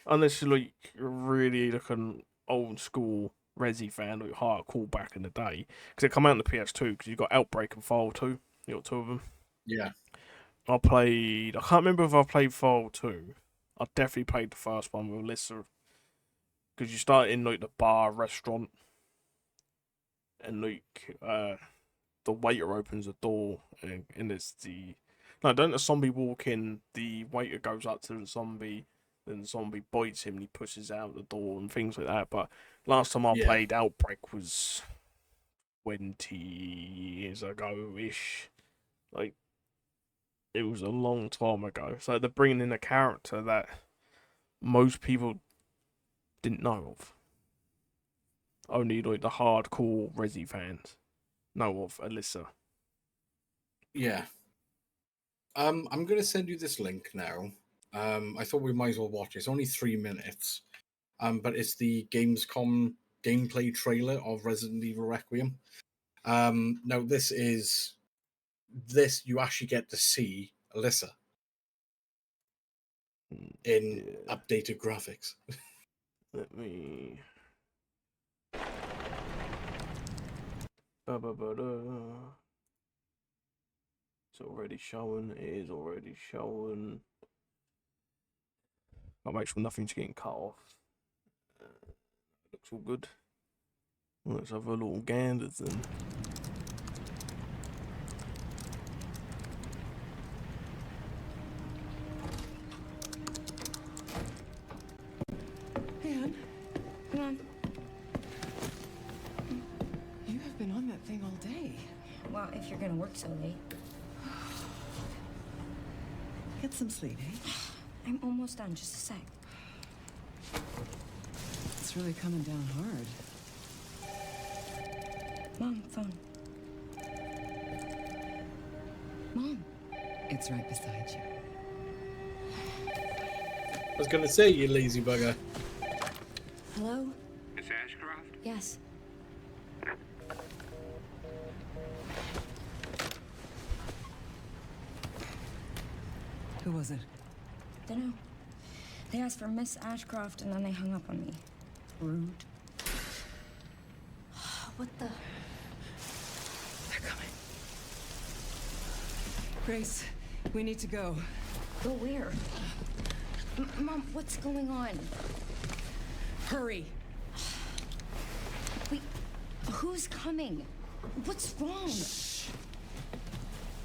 unless you're like really like an old school Resi fan, like hardcore back in the day, because it come out on the PS2. Because you got Outbreak and File 2. You got two of them. Yeah. I can't remember if I played File 2. I definitely played the first one with Alyssa. Because you start in like the bar restaurant, and like the waiter opens the door, and it's don't the zombie walk in? The waiter goes up to the zombie, then the zombie bites him, and he pushes out the door and things like that. But last time I played Outbreak was 20 years ago ish. Like it was a long time ago. So they're bringing in a character that most people didn't know of. Only like the hardcore Resi fans know of Alyssa. Yeah. I'm gonna send you this link now. I thought we might as well watch it. It's only 3 minutes. But it's the Gamescom gameplay trailer of Resident Evil Requiem. Now this you actually get to see Alyssa in updated graphics. Let me. It's already showing. It is already showing. I'll make sure nothing's getting cut off. Looks all good. Let's have a little gander then. Anne, Come on. you have been on that thing all day. Well, if you're gonna work so late. Get some sleep, eh? I'm almost done. Just a sec. It's really coming down hard. Mom, phone. Mom. It's right beside you. I was gonna say, you lazy bugger. Hello? Miss Ashcroft? Yes. Who was it? Dunno. They asked for Miss Ashcroft and then they hung up on me. Rude. What the? They're coming. Grace, we need to go. Go where? Mom, what's going on? Hurry. Wait, who's coming? What's wrong?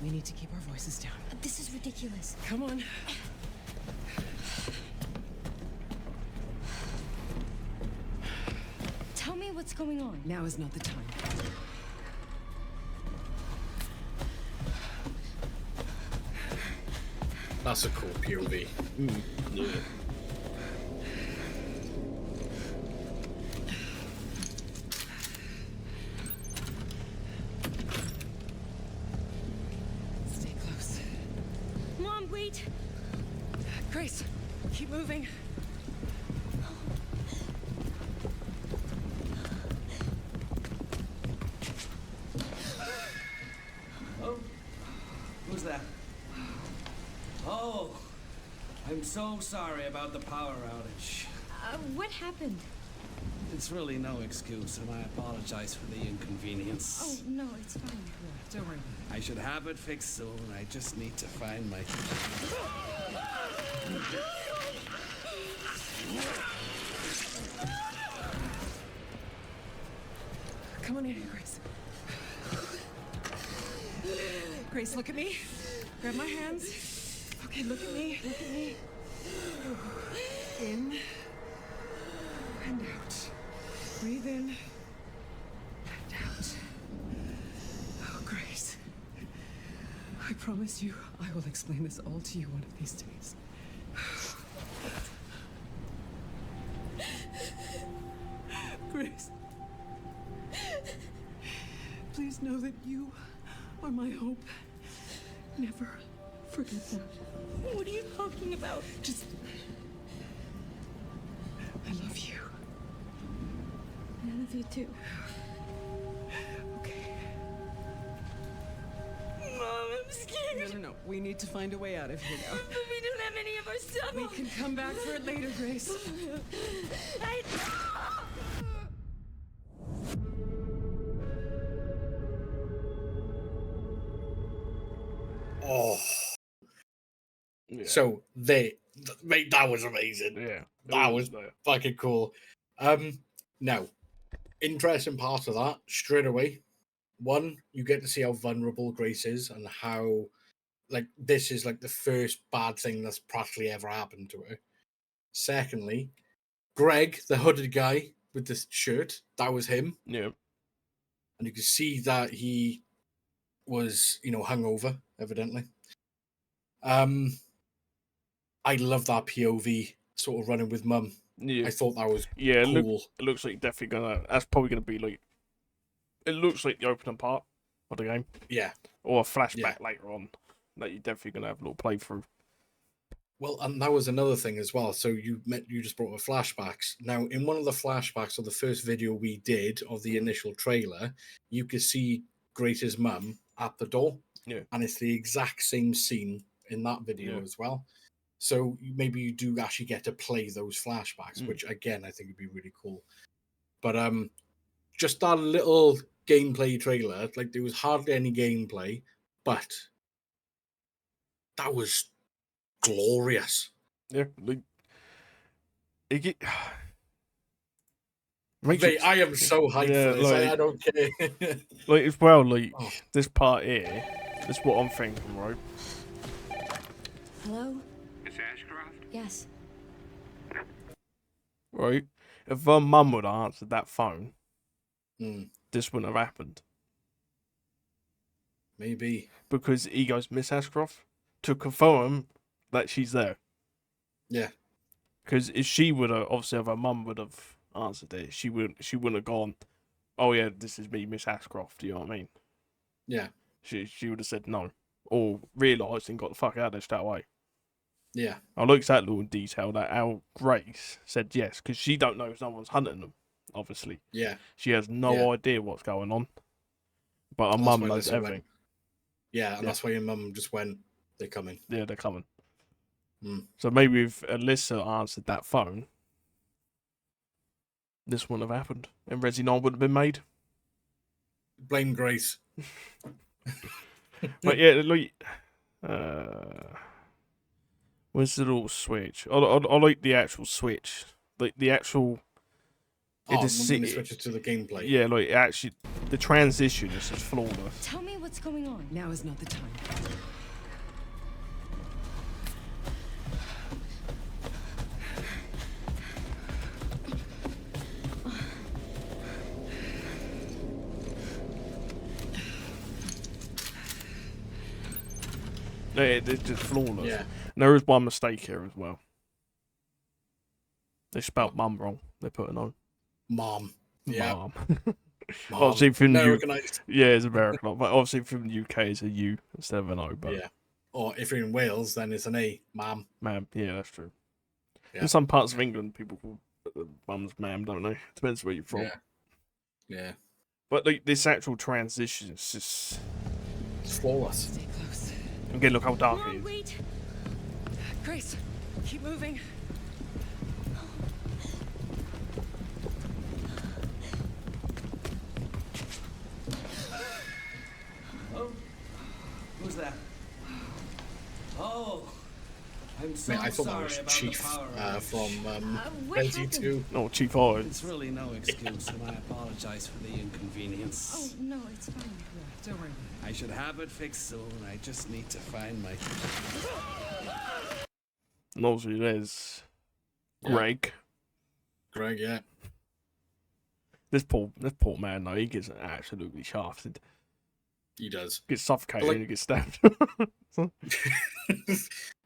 We need to keep our voices down. This is ridiculous. Come on. Tell me what's going on. Now is not the time. That's a cool POV. Yeah. Stay close. Mom, wait. Grace, keep moving. Oh, who's that? Oh, I'm so sorry about the power outage. What happened? It's really no excuse, and I apologize for the inconvenience. Oh, no, it's fine. Don't worry. I should have it fixed soon. I just need to find my... Come on in here, Grace. Grace, look at me. Grab my hands. Okay, look at me. Look at me. In and out. Breathe in and out. Oh, Grace. I promise you, I will explain this all to you one of these days. Grace. Please know that you are my hope. Never forget that. What are you talking about? Just... I love you. I love you too. Okay. Mom, I'm scared. No. We need to find a way out of here now. But we don't have any of our stuff. We can come back for it later, Grace. Oh, Yeah. so mate, that was amazing. Yeah. That was fucking cool. Now, interesting part of that straight away. One, you get to see how vulnerable Grace is and how, like, this is like the first bad thing that's practically ever happened to her. Secondly, Greg, the hooded guy with the shirt, that was him, Yeah. and you can see that he was, hungover, evidently. I love that POV sort of running with Mum. Yeah. I thought that was Yeah. cool. It looks like definitely gonna. That's probably gonna be like. It looks like the opening part of the game, Yeah. or a flashback later on that you're definitely gonna have a little playthrough. Well, and that was another thing as well. So you just brought up flashbacks. Now, in one of the flashbacks of the first video we did of the initial trailer, you could see Grace's mum at the door. Yeah. And it's the exact same scene in that video Yeah. as well. So maybe you do actually get to play those flashbacks, which again I think would be really cool. But just that little gameplay trailer, like there was hardly any gameplay, but that was glorious. Yeah. Like, It makes Mate, it, I am so hyped Yeah, for this. like- I don't care. like as well, like Oh. this part here. That's what I'm thinking, right? Hello? Miss Ashcroft? Yes. Right. If her mum would have answered that phone, Hmm, this wouldn't have happened. maybe. Because he goes, Miss Ashcroft, to confirm that she's there. Yeah. Because if she would have, obviously, if her mum would have answered it, she wouldn't have gone, oh yeah, this is me, Miss Ashcroft. You know what I mean? Yeah. She would have said no, or realised and got the fuck out of there straight away. Yeah. I liked that little detail that our Grace said yes, because she don't know if someone's hunting them. Obviously, Yeah. she has no Yeah. idea what's going on, but her And that's mum why knows Alyssa everything. went. Yeah, and Yeah. that's why your mum just went, they're coming. Yeah, they're coming. Mm. So maybe if Alyssa answered that phone, this wouldn't have happened, and Resi 9 wouldn't have been made. Blame Grace. But yeah, like, where's the little switch? I like the actual switch, like the actual. Oh, when is it switches to the gameplay. Yeah, like actually, the transition is just flawless. Tell me what's going on. Now is not the time. Yeah, it's just flawless. Yeah. And there is one mistake here as well. They spelled mum wrong. They put an O. Mom. Yeah. Mom. Mom. Obviously from the Americanized. Yeah, it's American, but obviously from the UK it's a U instead of an O. But Yeah. Or if you're in Wales, then it's an A. Mom. ma'am, yeah, that's true. Yeah. In some parts of England, people call mums ma'am, don't they? Depends where you're from. Yeah. Yeah. But like this actual transition is just It's flawless. Stay close. again. Look how dark it Mom, is. wait. Grace, keep moving. Who's that? Oh, I'm so Mate, I thought that sorry was about Chief the power outage. from what Resi happened? 2. No, Chief Hard. It's really no excuse, and I apologize for the inconvenience. Oh, no, it's fine. Don't worry. I should have it fixed soon. I just need to find my. And obviously there's Yeah. Greg. Greg, yeah. This poor man though, he gets absolutely shafted. He does. Gets suffocated Like- and he gets stabbed.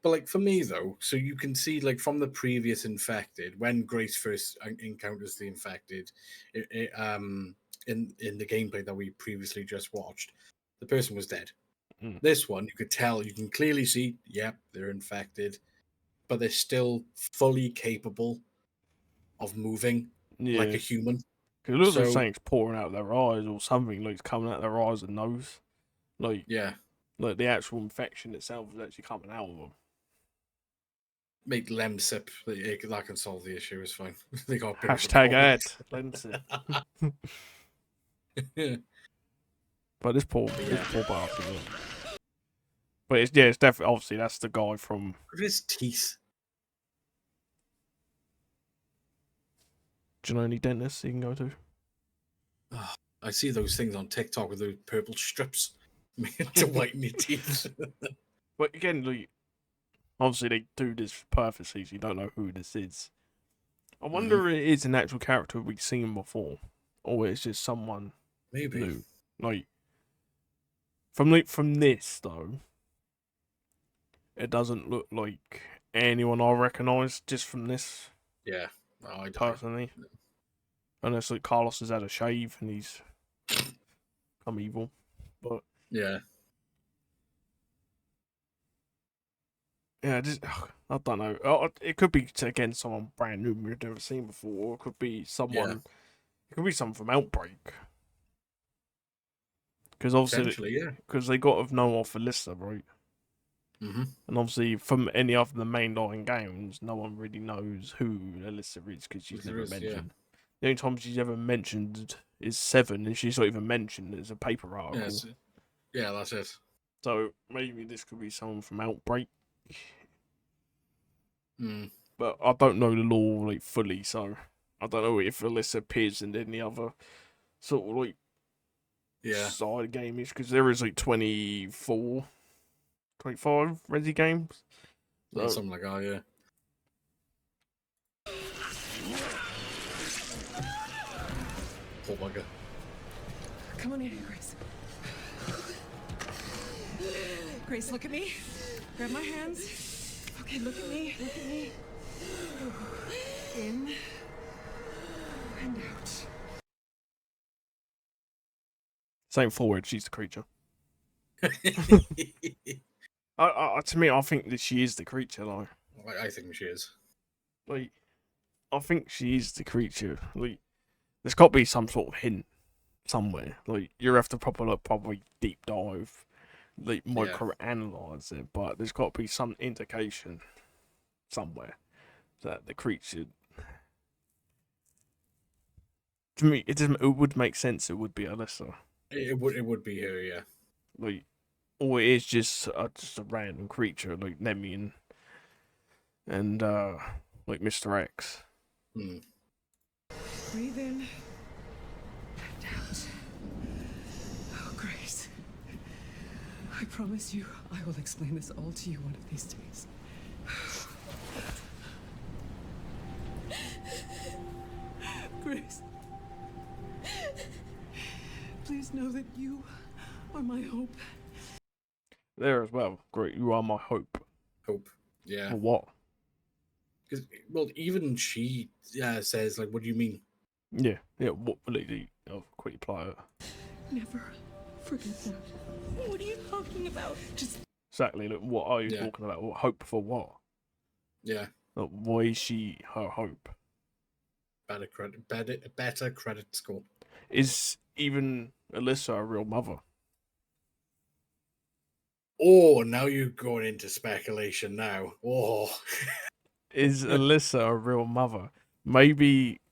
But like for me though, so you can see like from the previous infected, when Grace first encounters the infected, in the gameplay that we previously just watched, the person was dead. Mm. This one, you could tell, you can clearly see, yep, they're infected, but they're still fully capable of moving Yeah, like a human. because it looks like so- something's pouring out of their eyes or something like coming out of their eyes and nose. Like Yeah, the actual infection itself is actually coming out of them. make Lemsip. That can solve the issue. It's fine. They got a bit of a Hashtag problem. ad. Lenses. But this poor bastard. Look. But it's definitely obviously that's the guy from. Look at his teeth. Do you know any dentists you can go to? I see those things on TikTok with those purple strips to whiten your teeth. But again, like, obviously they do this purposely, so you don't know who this is. I wonder if it is an actual character we've seen before, or it's just someone Maybe. new. Like from this though, it doesn't look like anyone I recognise just from this Yeah. Oh, I don't. personally. Unless like Carlos has had a shave and he's come evil, but Yeah. yeah, just I don't know. It could be again someone brand new we've never seen before, or it could be someone. It could be someone from Outbreak. Because obviously, Potentially, yeah. because they got to know off Alyssa, right? Mm-hmm. And obviously, from any of the mainline games, no one really knows who Alyssa is because she's There never is, yeah. mentioned. The only time she's ever mentioned is 7, and she's not even mentioned as a paper article. Yes. Yeah, that's it. So maybe this could be someone from Outbreak. Mm. but I don't know the law like fully, so I don't know if Alyssa appears in any other sort of like side games, because there is like 24, 25 Resi games. So, something like that, yeah. Poor bugger. Come on in here, Grace. Grace, look at me. Grab my hands. Okay, look at me. Look at me. In and out. same forward, she's the creature. To me, I think that she is the creature. I think she is. Like, I think she is the creature. Like, there's got to be some sort of hint somewhere. Like, you have to probably deep dive, like micro analyze it, but there's got to be some indication somewhere that the creature. To me, it doesn't. It would make sense. It would be Alyssa. It would be her, yeah. Like, or it is just a random creature like Nemi and like Mr. X. Hmm. Breathe in and out. Oh, Grace. I promise you, I will explain this all to you one of these days. Grace. Please know that you are my hope. There as well. Great, you are my hope. Hope, yeah. For what? Because, well, even she says, like, what do you mean? Yeah. What will it do? I'll quickly apply it. Never forget that. What are you talking about? Just Exactly. Look, what are you talking about? Hope for what? Yeah. Like, why is she her hope? Better credit score. Is even Alyssa a real mother? Oh, now you're going into speculation now. Oh. Is Alyssa a real mother? Maybe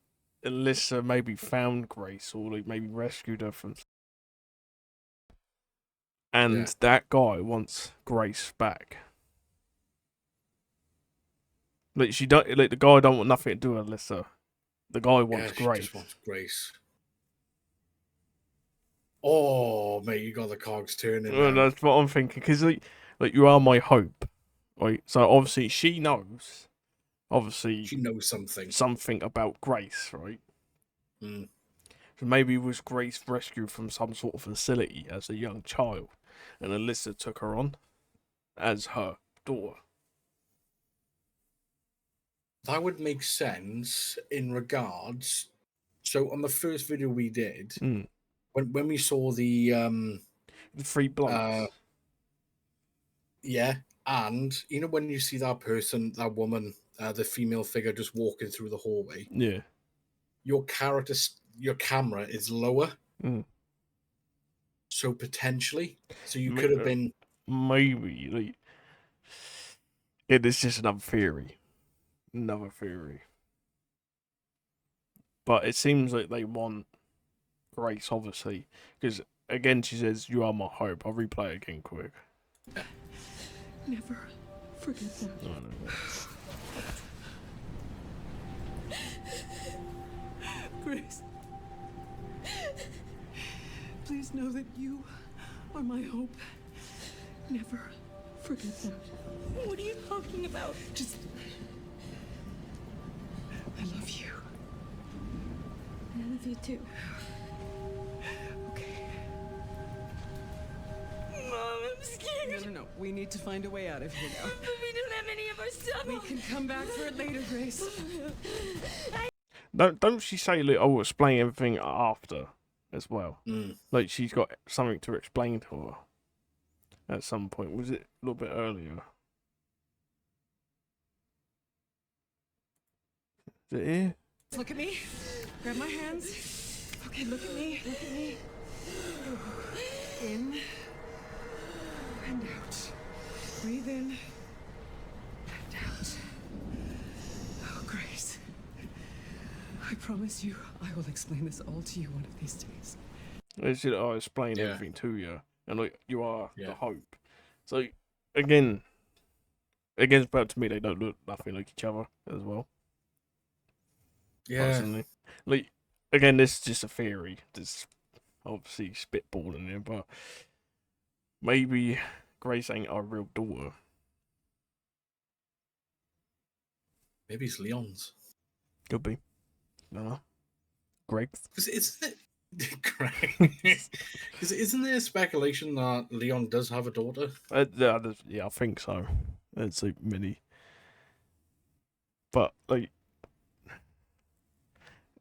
Alyssa found Grace, or like maybe rescued her from. And that guy wants Grace back. Like she don't. Like the guy don't want nothing to do with Alyssa. The guy wants Grace. She just wants Grace. Oh, mate, you got the cogs turning. Well, that's what I'm thinking. Because like you are my hope, right? So obviously she knows. Obviously she knows something. Something about Grace, right? Mm. So maybe was Grace rescued from some sort of facility as a young child, and Alyssa took her on as her daughter. That would make sense in regards. So on the first video we did, when we saw the 3 blunts, and you know when you see that person, that woman, the female figure just walking through the hallway, your camera is lower, so potentially, you could have been maybe like it is just another theory. But it seems like they want Grace, obviously, because again she says, "You are my hope." I'll replay it again quick. Never forget that. Grace. Please know that you are my hope. Never forget that. What are you talking about? Just... I love you. I love you too. Okay. Mom, I'm scared. No. We need to find a way out of here now. But we don't have any of our stuff. We can come back for it later, Grace. Don't she say like, "I will explain everything after" as well? Like she's got something to explain to her at some point. Was it a little bit earlier? Is it here? Look at me. Grab my hands. Okay, look at me. Look at me. In and out. Breathe in and out. Oh, Grace. I promise you, I will explain this all to you one of these days. I'll explain everything to you, and like you are the hope. So again, again, but to me, they don't look nothing like each other as well. Yeah, Personally, like again, this is just a theory. This obviously spitballing here, but maybe Grace ain't our real daughter. maybe it's Leon's. Could be. No, Greg's. Because isn't it? Because isn't there speculation that Leon does have a daughter? Yeah, I think so. It's like many, but like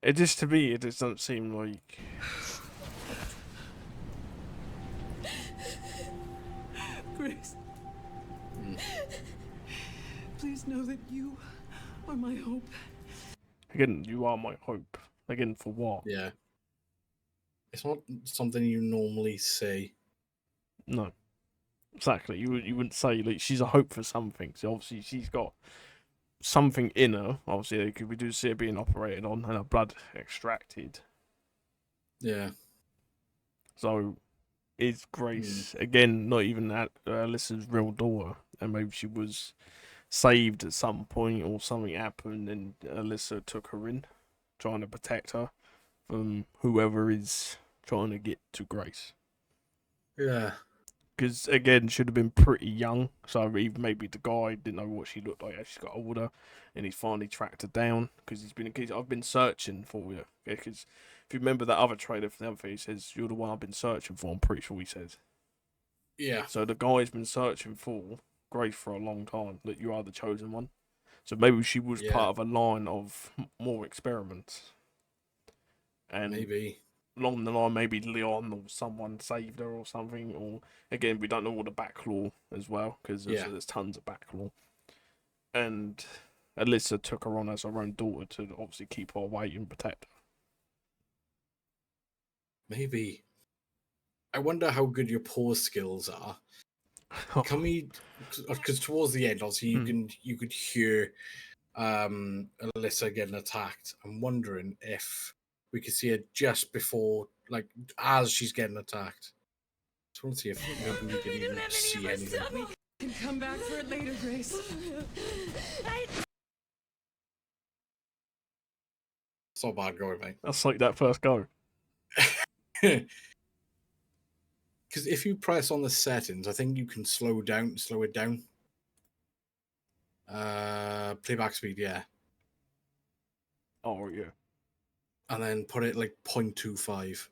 it just to me, it just doesn't seem like. Grace. Please know that you are my hope. Again, you are my hope. Again, for what? Yeah. It's not something you normally say. No, exactly. You wouldn't say like she's a hope for something. So obviously she's got something in her. Obviously, we do see her being operated on and her blood extracted. Yeah. So is Grace again not even Alyssa's real daughter, and maybe she was saved at some point or something happened and Alyssa took her in, trying to protect her from whoever is trying to get to Grace. Yeah. Because again, should have been pretty young, so even maybe the guy didn't know what she looked like as she got older, and he's finally tracked her down. Because I've been searching for you. Because if you remember that other trailer for the other thing, he says you're the one I've been searching for. I'm pretty sure he says. Yeah. So the guy's been searching for Grace for a long time. That you are the chosen one. So maybe she was part of a line of more experiments. And maybe along the line, maybe Leon or someone saved her or something. Or again, we don't know all the backlaw as well because there's tons of backlaw. And Alyssa took her on as her own daughter to obviously keep her away and protect maybe. I wonder how good your pause skills are. her. Can we? Because towards the end, obviously, you could hear Alyssa getting attacked. I'm wondering if we could see it just before, like, as she's getting attacked. Just want to see if maybe we could even see anything. We can come back for it later, Grace. It's not bad going, mate. That's like that first go. Because if you press on the settings, I think you can slow it down. Playback speed, yeah. Oh yeah. And then put it like 0.25.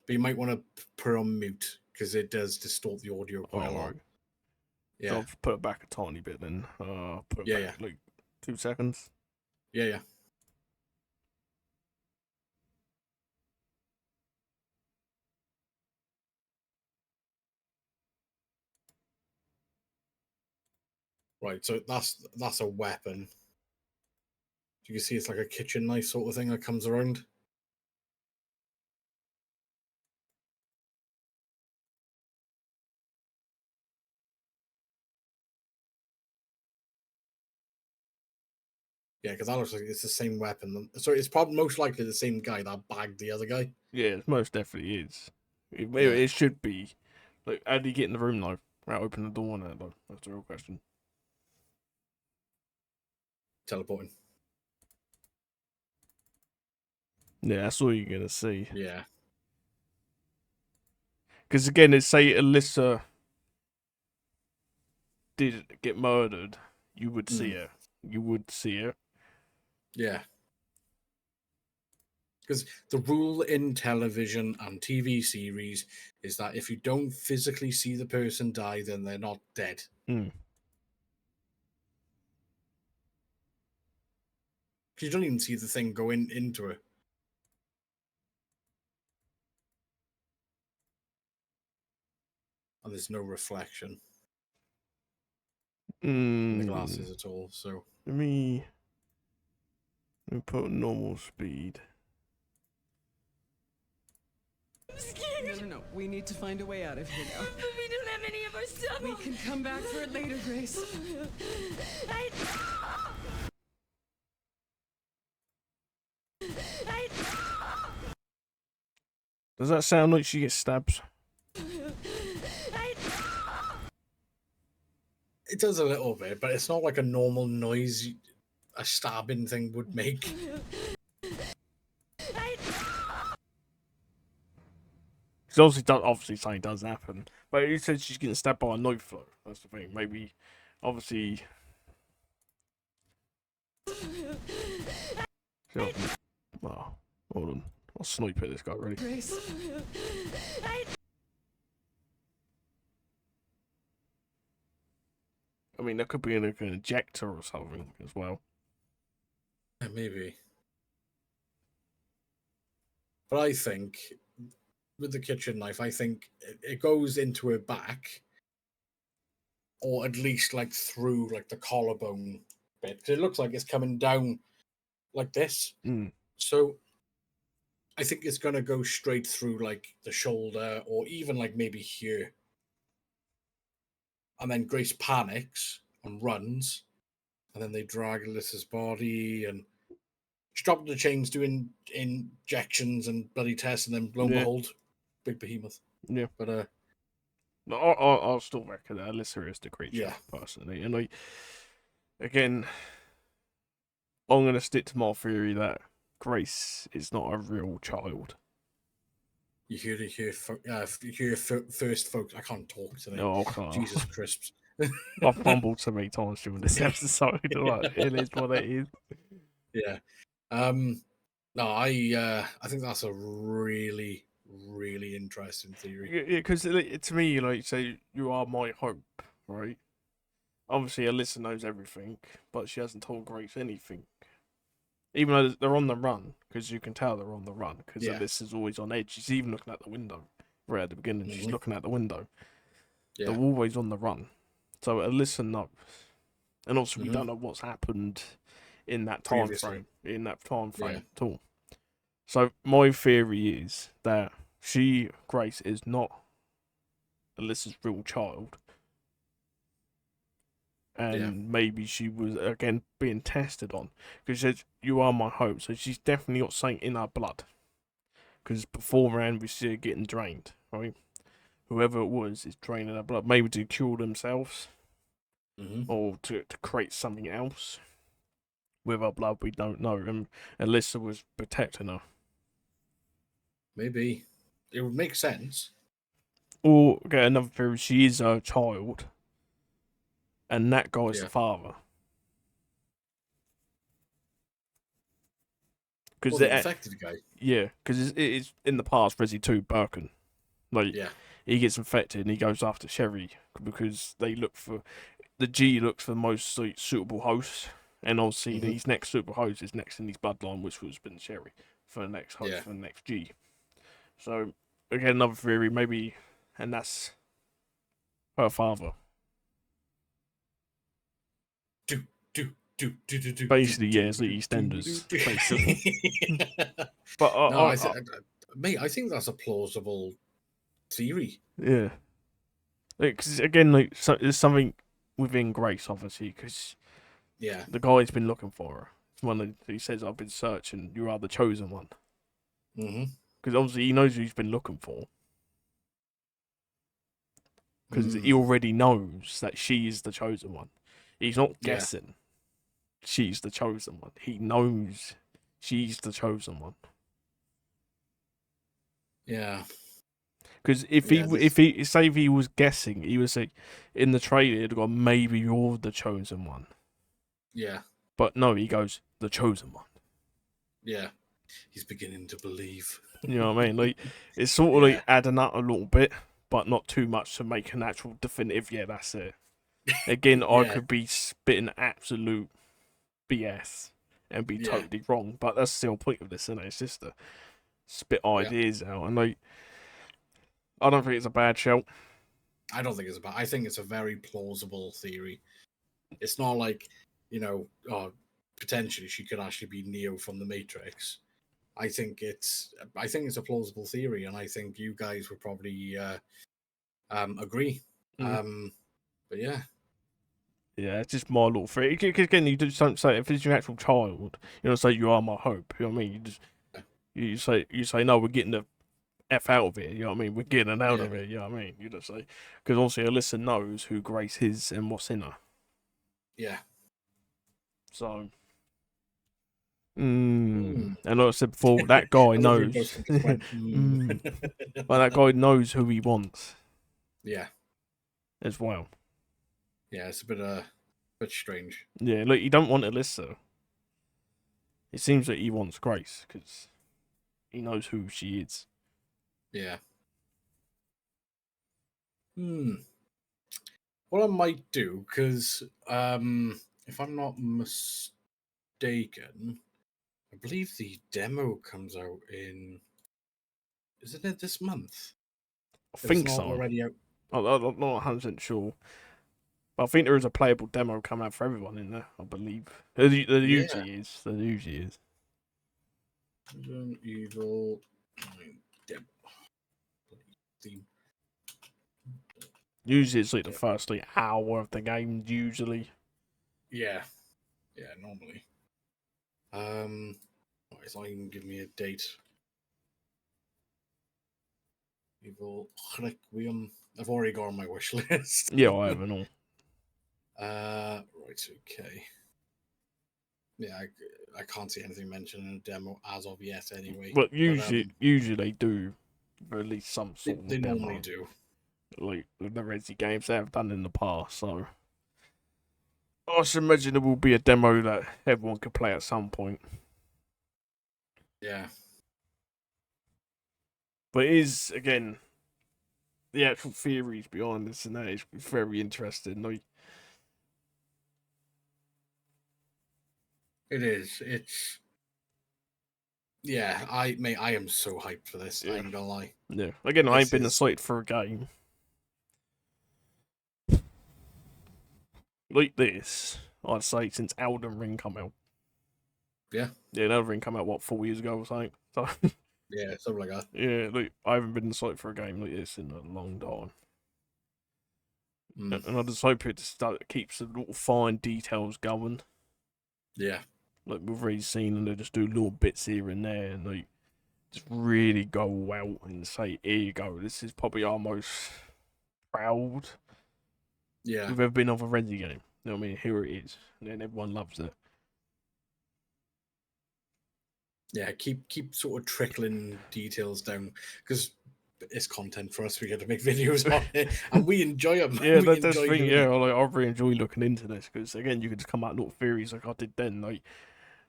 But you might want to put it on mute because it does distort the audio quite a lot. Right. Yeah. So I'll put it back a tiny bit then. Put it back like 2 seconds. Yeah. Right, so that's a weapon. You can see it's like a kitchen knife sort of thing that comes around. Yeah, because that looks like it's the same weapon. So it's probably most likely the same guy that bagged the other guy. Yeah, it most definitely is. It should be. Like, how do you get in the room though? Right, open the door and that though. That's the real question. Teleporting. Yeah, that's all you're gonna see. Yeah. Because again, it's say Alyssa did get murdered, you would see her. You would see her. Yeah. Because the rule in television and TV series is that if you don't physically see the person die, then they're not dead. Mm. Because you don't even see the thing go into her. And there's no reflection in the glasses at all. So Let me put normal speed. I'm scared. No. We need to find a way out of here now. But we don't have any of our stuff. We can come back for it later, Grace. Does that sound like she gets stabbed? It does a little bit, but it's not like a normal noise a stabbing thing would make. Because obviously something does happen. But he said she's getting stabbed by a knife though. That's the thing. Maybe, obviously. Oh, hold on. I'll snipe at this guy, really. Grace. I mean, there could be an ejector or something as well. Yeah, maybe. But I think with the kitchen knife, I think it goes into her back, or at least like through like the collarbone bit. Because it looks like it's coming down like this. Mm. So I think it's gonna go straight through like the shoulder, or even like maybe here. And then Grace panics and runs, and then they drag Alyssa's body, and she's dropping the chains, doing injections and bloody tests, and then lo and behold, big behemoth. Yeah. But I'll still reckon that Alyssa is the creature, Yeah. personally. And again, I'm going to stick to my theory that Grace is not a real child. you hear first, folks. I can't talk today. No, I can't. Jesus crisps. I've fumbled so many times during this episode. Like, it is what it is. Yeah. No, I think that's a really, really interesting theory. Yeah, because to me, like, say, you are my hope, right? Obviously, Alyssa knows everything, but she hasn't told Grace anything. Even though they're on the run, because you can tell they're on the run, because Alyssa's always on edge. She's even looking out the window. Right at the beginning, she's looking out the window. Yeah. They're always on the run. So Alyssa knows. And also, we don't know what's happened in that time frame. At all. So my theory is that Grace is not Alyssa's real child. And maybe she was, again, being tested on. Because she says, you are my hope. So she's definitely got something in her blood. Because beforehand, we see her getting drained, right? Whoever it was is draining her blood. Maybe to cure themselves. Or to create something else. With her blood, we don't know. And Alyssa was protecting her. Maybe. It would make sense. Or, okay, another theory, she is a child. And that guy's the father. Because the infected guy. Yeah, because it's in the past, Resi 2, Birkin. Like, he gets infected and he goes after Sherry because they look for... The G looks for the most suitable host. And obviously, his next suitable host is next in his bloodline, which was been Sherry, for the next host, for the next G. So, again, another theory, maybe... And that's her father. Basically, yeah, it's the EastEnders. Basically. But I think that's a plausible theory. Yeah. Because again, like, there's something within Grace, obviously, because the guy's been looking for her. It's one he says, "I've been searching. You are the chosen one." Because obviously he knows who he's been looking for. Because he already knows that she is the chosen one. He's not guessing. She's the chosen one. He knows she's the chosen one. Yeah. Because if he was guessing, he would say in the trailer he'd go, maybe you're the chosen one. Yeah. But no, he goes, the chosen one. Yeah. He's beginning to believe. You know what I mean? Like, it's sort of like adding up a little bit, but not too much to make an actual definitive, yeah, that's it. Again, I could be spitting absolute BS and be totally wrong, but that's the whole point of this, isn't it? It's just to spit ideas out. And like, I don't think it's a bad shout. I don't think it's a bad. I think it's a very plausible theory. It's not like, potentially she could actually be Neo from the Matrix. I think it's a plausible theory, and I think you guys would probably agree. But yeah. Yeah, it's just my little theory. Because again, you just don't say, if it's your actual child, you don't say you are my hope. You know what I mean? You say no, we're getting F out of it, you know what I mean? We're getting out Yeah. of it, you know what I mean? You just say, because obviously Alyssa knows who Grace is and what's in her. Yeah. So, Mm. and like I said before, that guy I love you knows. both just went, But that guy knows who he wants Yeah. as well. Yeah, it's a bit strange. Yeah, look, you don't want Alyssa. It seems that he wants Grace because he knows who she is. Yeah. What I might do, because if I'm not mistaken, I believe the demo comes out in. Isn't it this month? I If it's think not so. already out. I'm not 100% sure. But I think there is a playable demo coming out for everyone in there, I believe. There usually is. There usually is. Resident Evil demo. Theme. Usually it's like the first like hour of the game, usually. Yeah. Yeah, normally. It's not even giving me a date. Evil Requiem. I've already got on my wish list. Yeah, I haven't all. Right, okay. Yeah, I can't see anything mentioned in a demo as of yet anyway. But usually they do release some sort of they demo. normally do. Like the Resi games they have done in the past, so I should imagine there will be a demo that everyone could play at some point. Yeah. But it is, again, the actual theories behind this and that is very interesting. Like, It is. It's. Yeah, I am so hyped for this. Yeah. I ain't gonna lie. yeah. Again, I This ain't been is- excited for a game like this, I'd say, since Elden Ring come out. Yeah. Yeah, Elden Ring come out, what, 4 years ago or something? So, Yeah, something like that. yeah, like, I haven't been excited for a game like this in a long time. Mm. And I just hope it keeps the little fine details going. Yeah. Like we've already seen, and they just do little bits here and there, and like just really go out and say, "Here you go. This is probably our most proud Yeah. we've ever been of a Resi game." You know what I mean? Here it is, and then everyone loves it. Yeah, keep sort of trickling details down because it's content for us. We get to make videos on it, and we enjoy them. Yeah, we that's the thing. doing Yeah, it. like I really enjoy looking into this because again, you can just come out with little theories like I did then. Like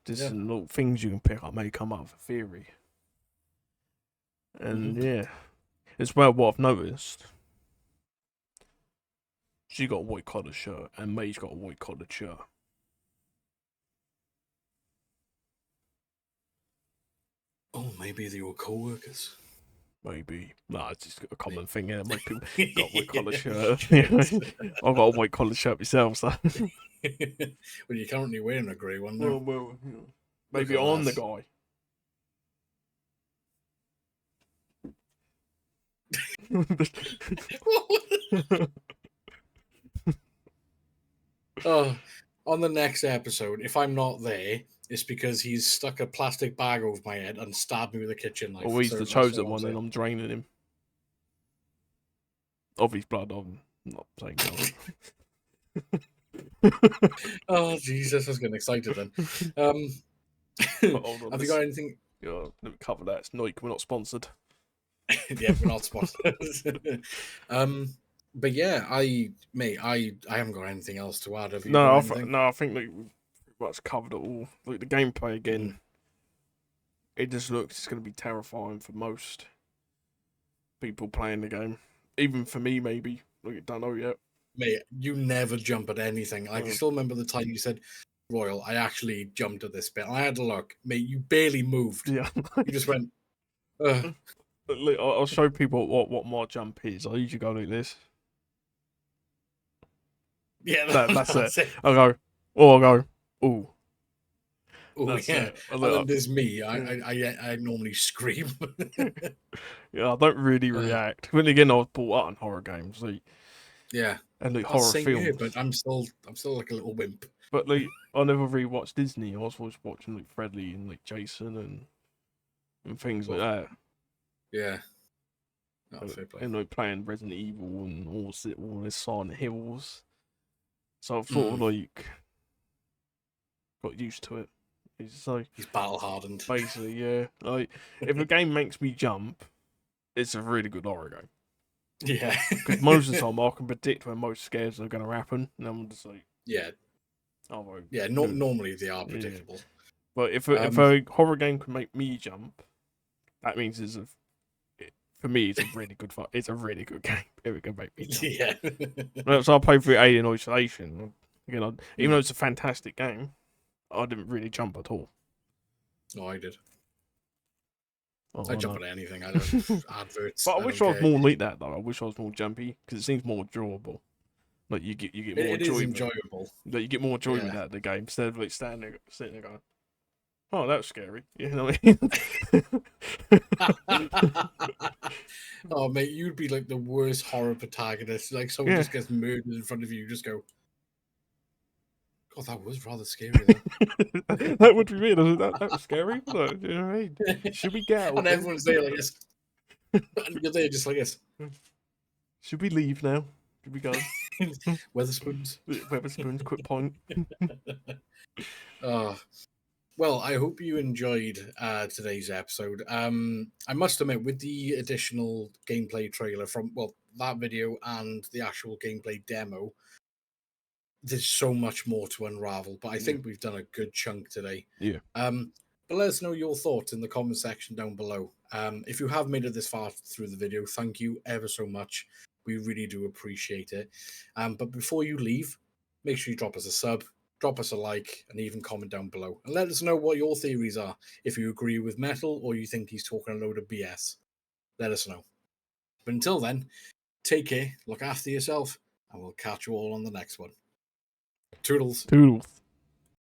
just Yeah. little things you can pick up may come up with a theory. And yeah, as well, what I've noticed, she got a white collared shirt, and May's got a white collared shirt. Oh, maybe they were co-workers. Maybe. Nah, it's just a common thing, yeah. Most people got a white collar shirt. I've got a white collar shirt myself, so. Well, you're currently wearing a grey one now. Well, you know, maybe at I'm the that. guy. Oh, on the next episode, if I'm not there, it's because he's stuck a plastic bag over my head and stabbed me with a kitchen knife. Or he's So the that's chosen what one, and I'm draining him. Of his blood, I'm not saying no. Oh, Jesus, I was getting excited then. Hold on, Have you got anything? Yeah, let me cover that. It's Nike, we're not sponsored. Yeah, we're not sponsored. But yeah, I haven't got anything else to add. Have you got anything? I think like, we've pretty much covered it all. Like the gameplay again, it just looks it's going to be terrifying for most people playing the game. Even for me, maybe. Like, I don't know yet. Mate, you never jump at anything. I can Mm. still remember the time you said, Royal, I actually jumped at this bit. I had to look. Mate, you barely moved. Yeah. You just went, Ugh. Look, I'll show people what my jump is. I usually go like this. Yeah, That's it. I'll go, ooh. Oh, That's yeah. it. And then there's me. I normally scream. Yeah, I don't really react. But again, I was brought up in horror games, like, Yeah. and like Oh, horror same films. here, but I'm still like a little wimp. But like, I never really watched Disney. I was always watching like Freddy and like Jason and things like that. Yeah. Oh, fair play. And like playing Resident Evil and all this Silent Hills. So I've sort of like got used to it. It's like He's battle hardened. basically, yeah. Like if a game makes me jump, it's a really good horror game. Yeah. Because most of the time I can predict when most scares are going to happen, and I'm just like, yeah. oh, well, Yeah. Normally they are predictable. But if a horror game can make me jump, that means for me it's a really good it's a really good game. It can make me jump. Yeah. So I played through Alien Isolation. Again, even though it's a fantastic game, I didn't really jump at all. No, I did. Oh, I jump at anything. I don't adverts. But I wish I was more like that though. I wish I was more jumpy because it seems more enjoyable. Like you get more It is enjoyment. enjoyable. Like you get more enjoyment out of the game instead of like sitting there going, "Oh, that's scary." You know what I mean? Oh, mate, you'd be like the worst horror protagonist. Like someone just gets murdered in front of you, you just go, God, that was rather scary. Though. That would be weird. That was scary. Like, you know what I mean? Should we get out? And everyone's there like this. And you're there just like this. Should we leave now? Should we go? Weatherspoons. Weatherspoons, quick point. Well, I hope you enjoyed today's episode. I must admit, with the additional gameplay trailer from, that video and the actual gameplay demo, there's so much more to unravel, but I think we've done a good chunk today. Yeah. But let us know your thoughts in the comment section down below. If you have made it this far through the video, thank you ever so much. We really do appreciate it. But before you leave, make sure you drop us a sub, drop us a like, and even comment down below. And let us know what your theories are. If you agree with Metal or you think he's talking a load of BS, let us know. But until then, take care, look after yourself, and we'll catch you all on the next one. Toodles. Toodles.